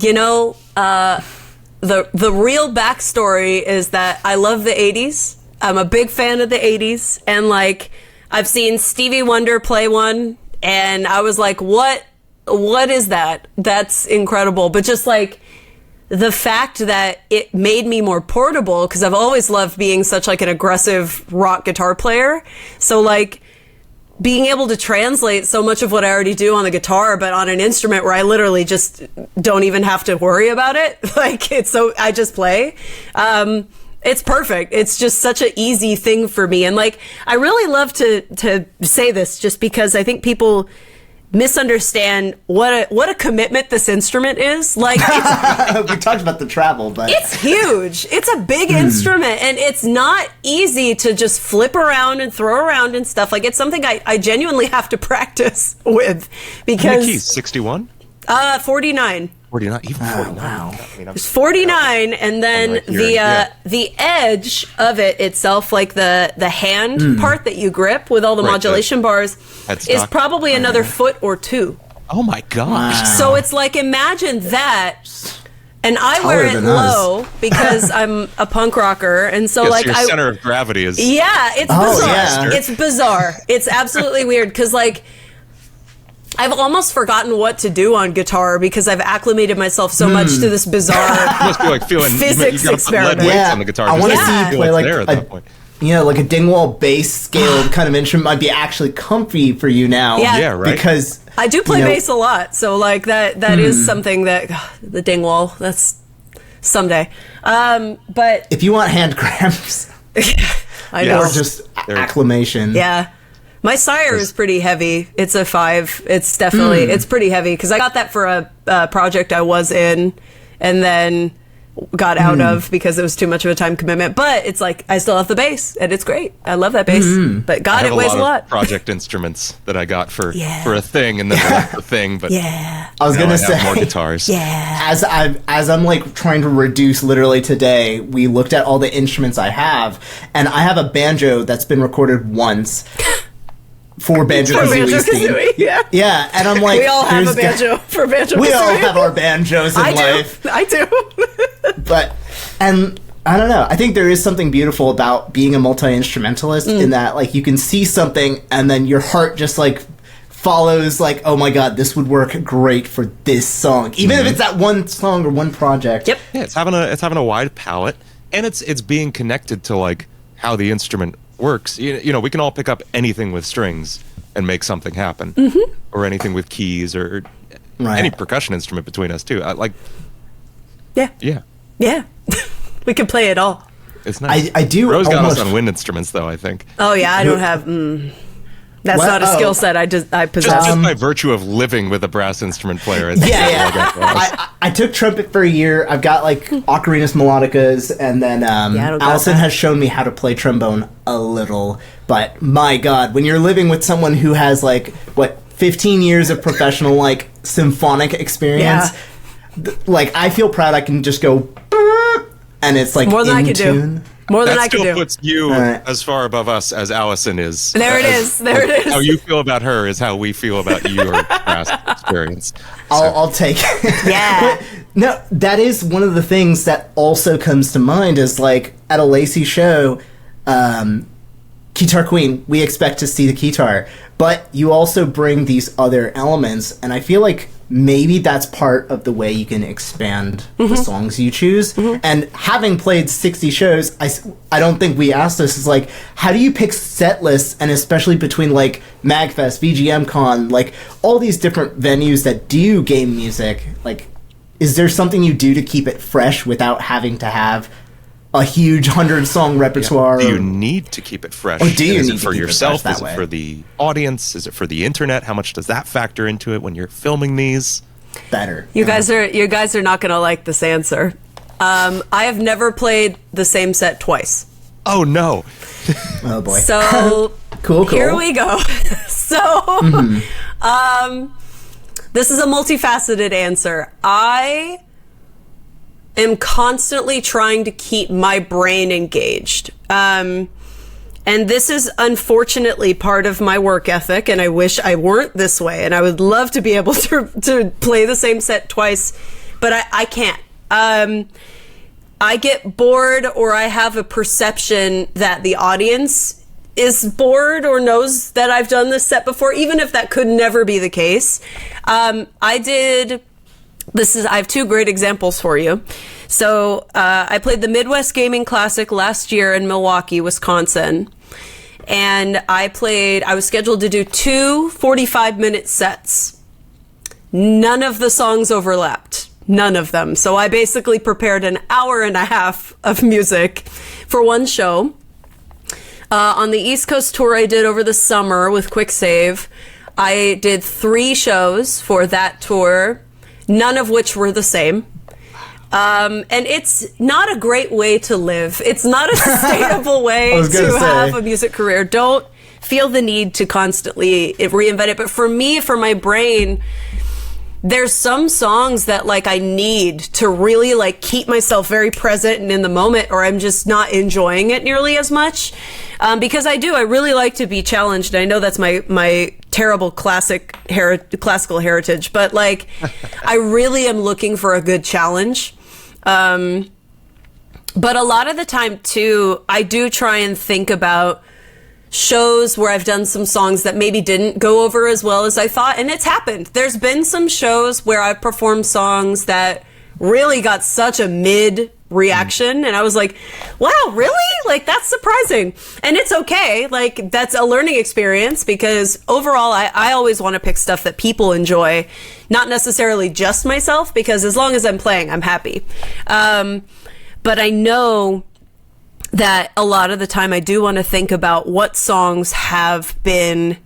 you know, the real backstory is that I love the 80s. I'm a big fan of the 80s, and like I've seen Stevie Wonder play one, and I was like, what is that? That's incredible. But just like the fact that it made me more portable, because I've always loved being such like an aggressive rock guitar player. So like being able to translate so much of what I already do on the guitar, but on an instrument where I literally just don't even have to worry about it. Like I just play. It's perfect. It's just such an easy thing for me. And like, I really love to say this just because I think people misunderstand what a commitment this instrument is. Like, we talked about the travel, but it's huge. It's a big instrument, and it's not easy to just flip around and throw around and stuff. Like, it's something I genuinely have to practice with because. How many keys? 61? 49. 49, even 49. Wow. I mean, it's 49, and then the edge of it itself, like the hand part that you grip with all the modulation bars, is probably another foot or two. Oh my gosh. Wow. So it's like, imagine that. And I wear it low because I'm a punk rocker, and so like your center of gravity is. Yeah, it's bizarre. It's bizarre. It's absolutely weird because like I've almost forgotten what to do on guitar because I've acclimated myself so much to this bizarre you must be like feeling physics experiment. On the guitar. I want to see you play like at that point. You know, like a Dingwall bass scaled kind of instrument might be actually comfy for you now. Yeah, right. Because I do play bass a lot, so like that is something that the Dingwall. That's someday. But if you want hand cramps, I know. or just acclamation. Yeah. My Sire is pretty heavy. It's a 5. It's definitely, it's pretty heavy because I got that for a project I was in and then got out of because it was too much of a time commitment. But it's like, I still have the bass and it's great. I love that bass. But God, it weighs a lot. Project instruments that I got for a thing and then left the thing. But I was going to say more guitars. As I'm like trying to reduce literally today, we looked at all the instruments I have, and I have a banjo that's been recorded once. For Banjo-Kazooie. Yeah, and I'm like, we all have a banjo for Banjo-Kazooie. We all have our banjos in life. I do. But, and I don't know, I think there is something beautiful about being a multi-instrumentalist in that, like, you can see something and then your heart just, like, follows like, oh my god, this would work great for this song, even if it's that one song or one project. Yep. Yeah, it's having a wide palette, and it's being connected to like how the instrument works. You know, we can all pick up anything with strings and make something happen, or anything with keys or any percussion instrument between us too. Yeah. We can play it all. It's nice. I do. Rose got us on wind instruments, though. I think. Oh yeah, I don't have. That's not a skill set I possess. Just by virtue of living with a brass instrument player. I took trumpet for a year. I've got like ocarinas, melodicas, and then Allison has shown me how to play trombone a little. But my God, when you're living with someone who has like 15 years of professional like symphonic experience, like I feel proud. I can just go, and it's like more than I can tune. do. More than I can do. That still puts you as far above us as Allison is. There it is. How you feel about her is how we feel about your past experience. I'll take it. Yeah. But, no, that is one of the things that also comes to mind is like at a Lacey show, Keytar Kween, we expect to see the keytar, but you also bring these other elements, and I feel like maybe that's part of the way you can expand the songs you choose. And having played 60 shows, I don't think we asked this, is like, how do you pick set lists, and especially between like MAGfest, VGM Con, like all these different venues that do game music, like, is there something you do to keep it fresh without having to have a huge 100-song repertoire? Do you need to keep it fresh? Or do you is need it for to keep yourself? it fresh Is that it way? for the audience? Is it for the internet? How much does that factor into it when you're filming these? Better. You guys are not going to like this answer. I have never played the same set twice. Oh no! Oh boy. So cool. Here we go. So this is a multifaceted answer. I am constantly trying to keep my brain engaged. And this is unfortunately part of my work ethic, and I wish I weren't this way, and I would love to be able to play the same set twice, but I can't. I get bored, or I have a perception that the audience is bored or knows that I've done this set before, even if that could never be the case. I have two great examples for you. So I played the Midwest Gaming Classic last year in Milwaukee, Wisconsin. And I was scheduled to do two 45-minute sets. None of the songs overlapped. None of them. So I basically prepared an hour and a half of music for one show. On the East Coast tour I did over the summer with Quick Save, I did 3 shows for that tour, none of which were the same. And it's not a great way to live. It's not a sustainable way to have a music career. Don't feel the need to constantly reinvent it. But for me, for my brain, there's some songs that like I need to really like keep myself very present and in the moment, or I'm just not enjoying it nearly as much. Because I really like to be challenged. I know that's my terrible classical heritage, but like I really am looking for a good challenge. But a lot of the time too, I do try and think about shows where I've done some songs that maybe didn't go over as well as I thought, and it's happened. There's been some shows where I've performed songs that really got such a mid reaction, and I was like, wow, really? Like, that's surprising. And it's okay. Like, that's a learning experience, because overall, I always want to pick stuff that people enjoy, not necessarily just myself, because as long as I'm playing, I'm happy. But I know that a lot of the time I do want to think about what songs have been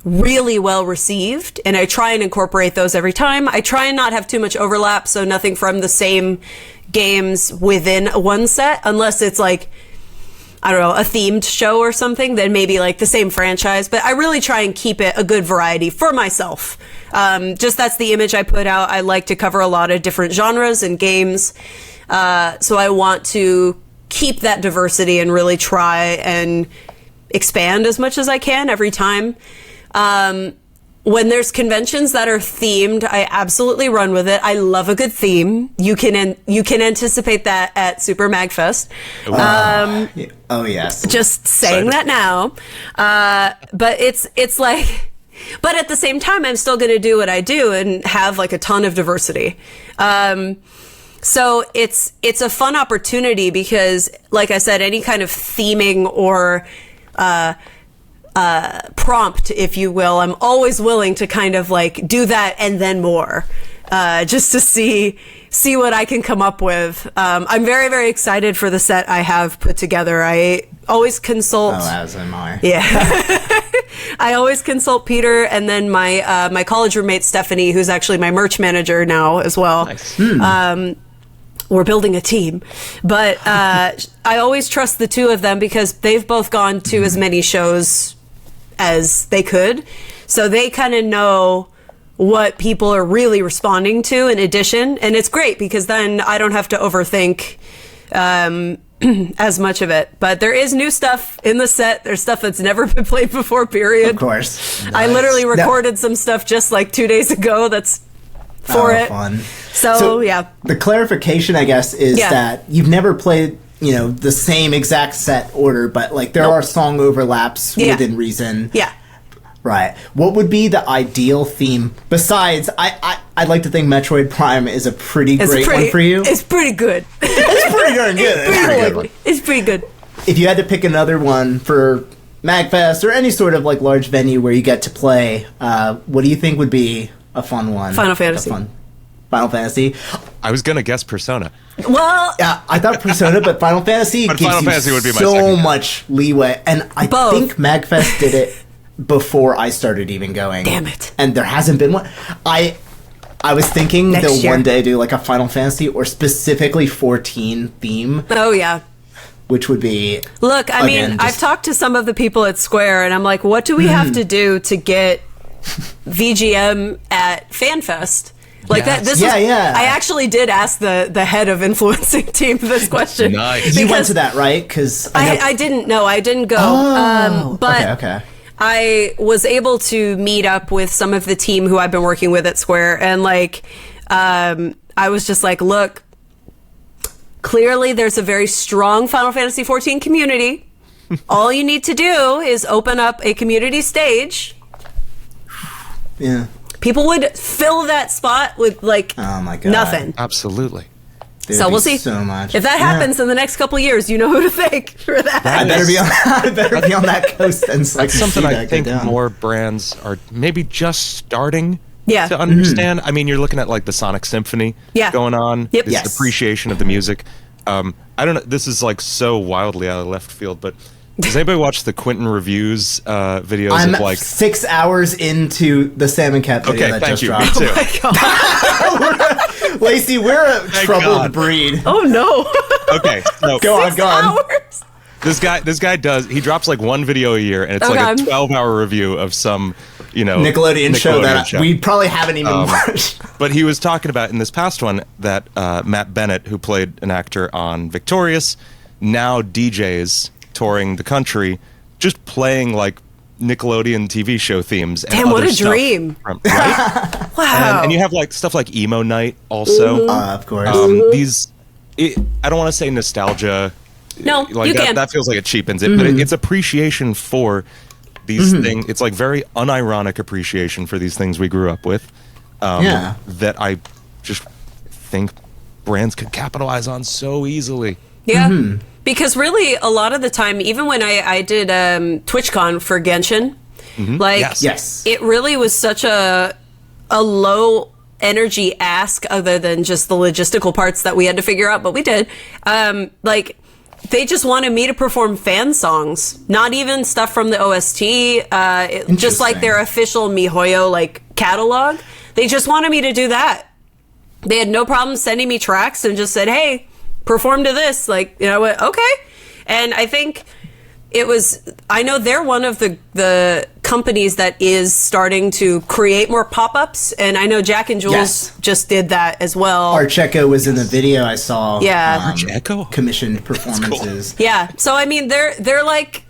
really well received, and I try and incorporate those every time. I try and not have too much overlap, so nothing from the same games within one set, unless it's like, I don't know, a themed show or something, then maybe like the same franchise. But I really try and keep it a good variety for myself. Just that's the image I put out. I like to cover a lot of different genres and games. So I want to keep that diversity and really try and expand as much as I can every time. When there's conventions that are themed, I absolutely run with it. I love a good theme. You can anticipate that at Super MAGfest. Oh yes. Just saying that now. But it's like, But at the same time, I'm still going to do what I do and have like a ton of diversity. So it's a fun opportunity because, like I said, any kind of theming or prompt, if you will, I'm always willing to kind of like do that and then more, just to see what I can come up with. I'm very, very excited for the set I have put together. I always consult. Oh, as am I. Yeah. I always consult Peter and then my college roommate, Stephanie, who's actually my merch manager now as well. Nice. We're building a team, but I always trust the two of them because they've both gone to as many shows as they could. So they kind of know what people are really responding to in addition. And it's great because then I don't have to overthink as much of it. But there is new stuff in the set. There's stuff that's never been played before, period. Of course. Nice. I literally recorded some stuff just like 2 days ago that's for it. Fun. So, yeah. The clarification, I guess, is that you've never played, the same exact set order, but like there are song overlaps within reason. Yeah. Right. What would be the ideal theme? Besides, I'd like to think Metroid Prime is a pretty great one for you. It's pretty good. It's pretty darn good. It's pretty good. If you had to pick another one for MAGfest or any sort of like large venue where you get to play, what do you think would be a fun one? Final Fantasy. Final Fantasy. I was gonna guess Persona. Well, yeah, I thought Persona, but Final Fantasy gives Final you Fantasy would be my so much leeway, and I think MAGfest did it before I started even going. Damn it! And there hasn't been one. I was thinking they'll one day do like a Final Fantasy or specifically 14 theme. Oh yeah. Which would be... Look, I mean, I've talked to some of the people at Square, and I'm like, what do we have to do to get VGM at FanFest? Like that. This was, I actually did ask the head of influencing team this question. Nice. You went to that, right? Because I didn't know. I didn't go. Oh, but okay. I was able to meet up with some of the team who I've been working with at Square, and like, I was just like, look, clearly there's a very strong Final Fantasy XIV community. All you need to do is open up a community stage. Yeah. People would fill that spot with like nothing. Absolutely. So we'll see. So much. If that happens in the next couple of years, you know who to thank for that. I better be on that coast and that's something I think more brands are maybe just starting to understand. I mean, you're looking at like the Sonic Symphony going on. Yep. This appreciation of the music. I don't know. This is like so wildly out of left field, but does anybody watch the Quentin reviews videos? I'm of like 6 hours into the Salmon Cat video that just dropped. Me too. Oh my God. Lacey, we're a troubled breed. Oh no. Okay, no. Go on. This guy he drops like one video a year, and it's like a 12-hour review of some, Nickelodeon show that we probably haven't even watched. But he was talking about in this past one that Matt Bennett, who played an actor on Victorious, now DJs touring the country, just playing like Nickelodeon TV show themes. And damn, what a dream! Right? Wow. And you have like stuff like Emo Night also. Of course. I don't want to say nostalgia. No, like you can. That feels like it cheapens it, but it's appreciation for these things. It's like very unironic appreciation for these things we grew up with. That I just think brands could capitalize on so easily. Yeah. Because really, a lot of the time, even when I did TwitchCon for Genshin, it really was such a low energy ask, other than just the logistical parts that we had to figure out, but we did. They just wanted me to perform fan songs, not even stuff from the OST, just like their official MiHoYo like catalog. They just wanted me to do that. They had no problem sending me tracks and just said, hey, perform to this. Like, I went, okay. And I think I know they're one of the companies that is starting to create more pop-ups, and I know Jack and Jules just did that as well. Arch Echo was in the video I saw. Yeah. Arch Echo? Commissioned performances. Cool. Yeah. So, I mean, they're like,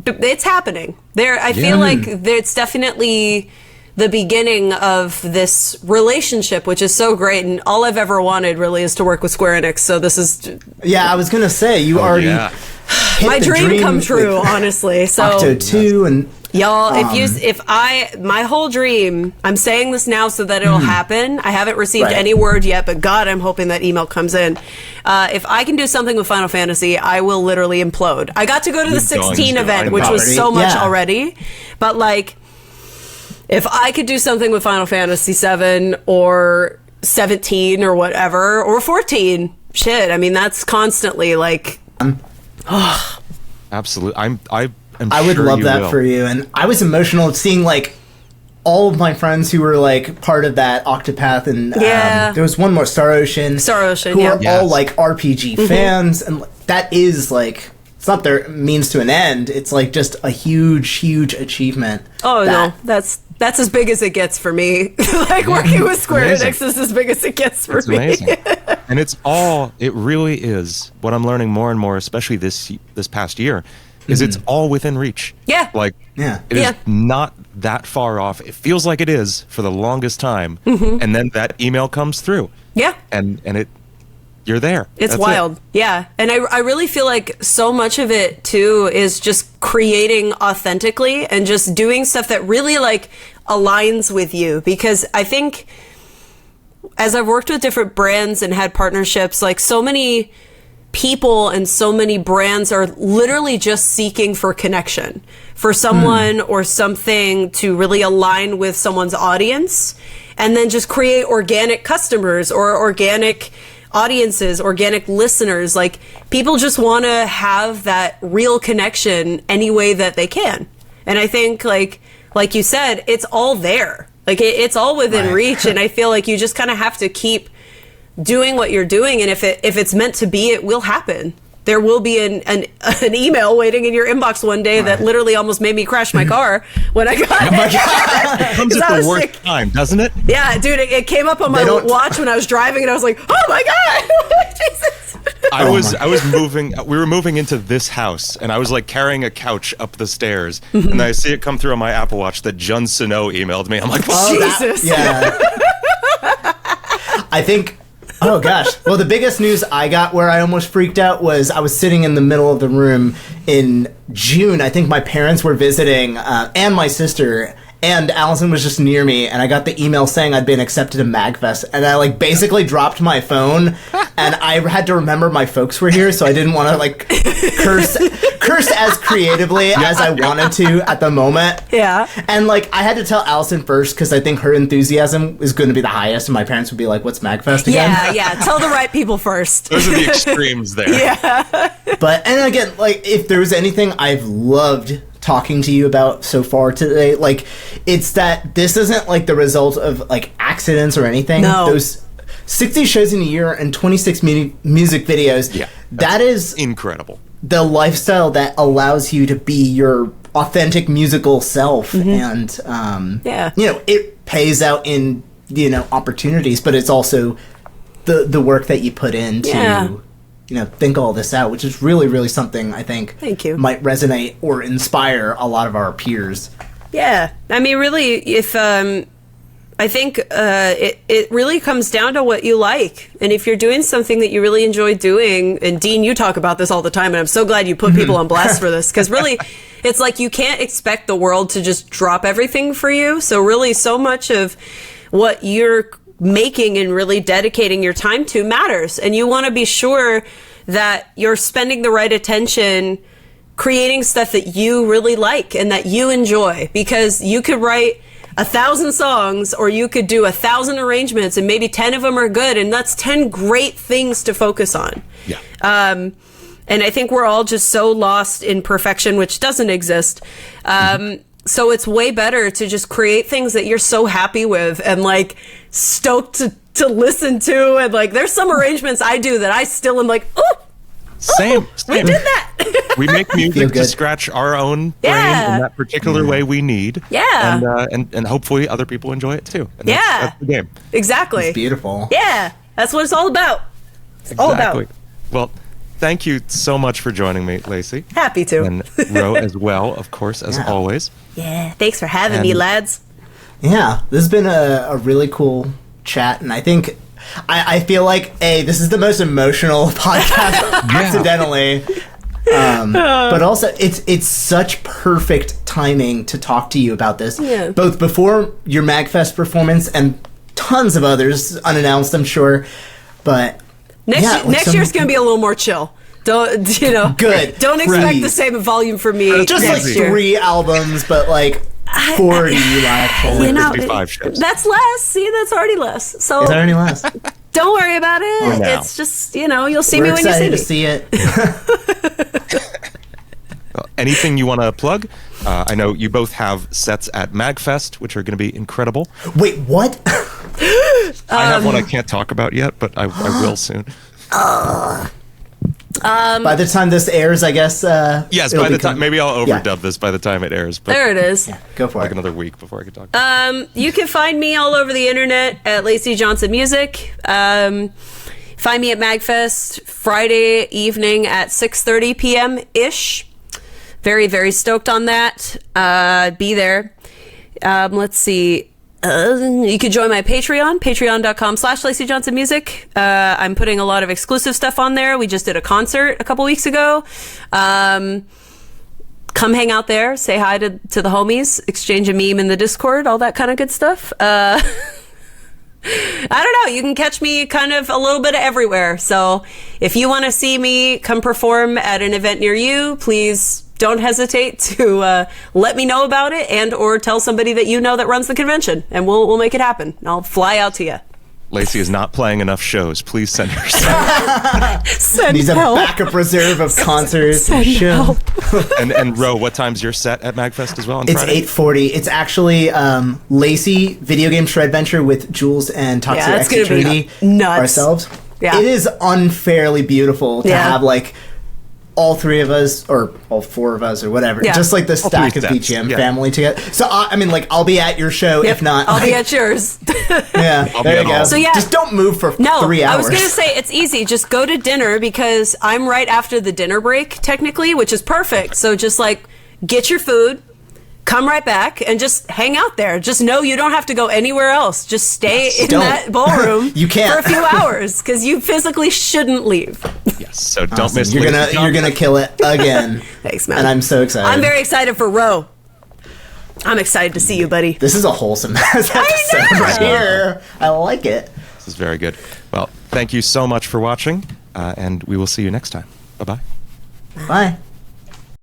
it's happening. I feel like it's definitely the beginning of this relationship, which is so great, and all I've ever wanted really is to work with Square Enix. So this is... Yeah, I was going to say, you already... My dream come true, honestly. So Octo 2 and Y'all, my whole dream, I'm saying this now so that it'll happen. I haven't received any word yet, but God, I'm hoping that email comes in. If I can do something with Final Fantasy, I will literally implode. I got to go to the 16 event, which was so much already. But like, if I could do something with Final Fantasy 7 or 17 or whatever, or 14, shit, I mean, that's constantly like, Absolutely. I would love that for you. And I was emotional seeing like all of my friends who were like part of that Octopath, and there was one more, Star Ocean, who are all like RPG fans, and that is like, it's not their means to an end. It's like just a huge achievement. No, that's as big as it gets for me. Like working with Square Enix is as big as it gets for me. Amazing. And it really is what I'm learning more and more, especially this past year, is it's all within reach. Yeah. Like, it is not that far off. It feels like it is for the longest time. And then that email comes through. Yeah. And you're there. It's wild. Yeah. And I really feel like so much of it too is just creating authentically and just doing stuff that really like aligns with you. Because I think as I've worked with different brands and had partnerships, like so many people and so many brands are literally just seeking for connection, for someone or something to really align with someone's audience, and then just create organic customers or organic audiences, organic listeners. Like people just want to have that real connection any way that they can. And I think like you said, it's all there. Like it's all within reach. And I feel like you just kind of have to keep doing what you're doing, and if it's meant to be, it will happen. There will be an email waiting in your inbox one day that literally almost made me crash my car when I got it. It comes at the worst time, doesn't it? Yeah, dude, it came up on my watch when I was driving, and I was like, oh my God, Jesus. I was moving, we were moving into this house, and I was like carrying a couch up the stairs, and I see it come through on my Apple Watch that Jon Snow emailed me. I'm like, Jesus. I think, oh gosh. Well, the biggest news I got where I almost freaked out was I was sitting in the middle of the room in June. I think my parents were visiting, and my sister, and Allison was just near me, and I got the email saying I'd been accepted to MAGfest, and I like basically dropped my phone, and I had to remember my folks were here, so I didn't want to like curse as creatively as I wanted to at the moment. Yeah. And like I had to tell Allison first because I think her enthusiasm is going to be the highest, and my parents would be like, "What's MAGfest again?" Yeah. Tell the right people first. Those are the extremes there. Yeah. But and again, like if there was anything I've loved talking to you about so far today, like it's that this isn't like the result of like accidents or anything. No. Those 60 shows in a year and 26 music videos. Yeah, that is incredible. The lifestyle that allows you to be your authentic musical self, and you know, it pays out in opportunities, but it's also the work that you put into think all this out, which is really, really something I think might resonate or inspire a lot of our peers. Yeah. I mean, really, if I think it really comes down to what you like. And if you're doing something that you really enjoy doing, and Dean, you talk about this all the time, and I'm so glad you put people on blast for this, because really, it's like you can't expect the world to just drop everything for you. So really, so much of what you're making and really dedicating your time to matters, and you want to be sure that you're spending the right attention creating stuff that you really like and that you enjoy, because you could write 1,000 songs or you could do 1,000 arrangements and maybe 10 of them are good, and that's 10 great things to focus on. And I think we're all just so lost in perfection, which doesn't exist. So it's way better to just create things that you're so happy with and like stoked to listen to. And like, there's some arrangements I do that I still am like, oh, same. We did that. We make music to scratch our own brain in that particular way we need. Yeah. And hopefully other people enjoy it too. And that's the game. Exactly. It's beautiful. Yeah. That's what it's all about. All about. Well, thank you so much for joining me, Lacey. Happy to. And Ro as well, of course, as always. Yeah. Thanks for having me, lads. Yeah. This has been a really cool chat, and I think I feel like this is the most emotional podcast accidentally. But also, it's such perfect timing to talk to you about this, both before your MAGfest performance and tons of others unannounced, I'm sure. But next year's going to be a little more chill. Don't good. Don't expect the same volume from me. Just like 3 albums, but like 40 live shows. 55 shows. That's less. See, that's already less. So is that any less? Don't worry about it. It's just, you'll see me when you see me. We're excited to see it. Well, anything you want to plug? I know you both have sets at MAGfest, which are going to be incredible. Wait, what? I have one I can't talk about yet, but I will soon. By the time this airs, I guess. Yes, by the time. Maybe I'll overdub this by the time it airs. But there it is. Yeah, go for it. Another week before I can talk about it. You can find me all over the internet at Lacey Johnson Music. Find me at MAGfest Friday evening at 6:30 p.m. ish. Very, very stoked on that. Be there. Let's see. You could join my Patreon, patreon.com/Lacey Johnson Music. I'm putting a lot of exclusive stuff on there. We just did a concert a couple weeks ago. Come hang out there, say hi to the homies, exchange a meme in the Discord, all that kind of good stuff. I don't know. You can catch me kind of a little bit of everywhere. So if you want to see me come perform at an event near you, please don't hesitate to let me know about it and or tell somebody that you know that runs the convention, and we'll make it happen. I'll fly out to you. Lacey is not playing enough shows. Please send her some. Needs a backup reserve of concerts and shows. And Ro, what time's your set at MAGfest as well on Friday? It's 8:40. It's actually Lacey Video Game Shredventure with Jules and Toxic X Eternity ourselves. Yeah. It is unfairly beautiful to have like all 3 of us, or all 4 of us, or whatever, just like the stack of BGM family together. So, I mean, like, I'll be at your show, if not. I'll be at yours. Yeah, there you go. So, just don't move for 3 hours. I was going to say, it's easy. Just go to dinner, because I'm right after the dinner break, technically, which is perfect. So, just, like, get your food, come right back, and just hang out there. Just know you don't have to go anywhere else. Just stay in that ballroom you can't. for a few hours, because you physically shouldn't leave. Yes, so don't miss. You're gonna kill it again. Thanks, man. And I'm so excited. I'm very excited for Ro. I'm excited to see you, buddy. This is a wholesome episode right here. I like it. This is very good. Well, thank you so much for watching, and we will see you next time. Bye-bye. Bye.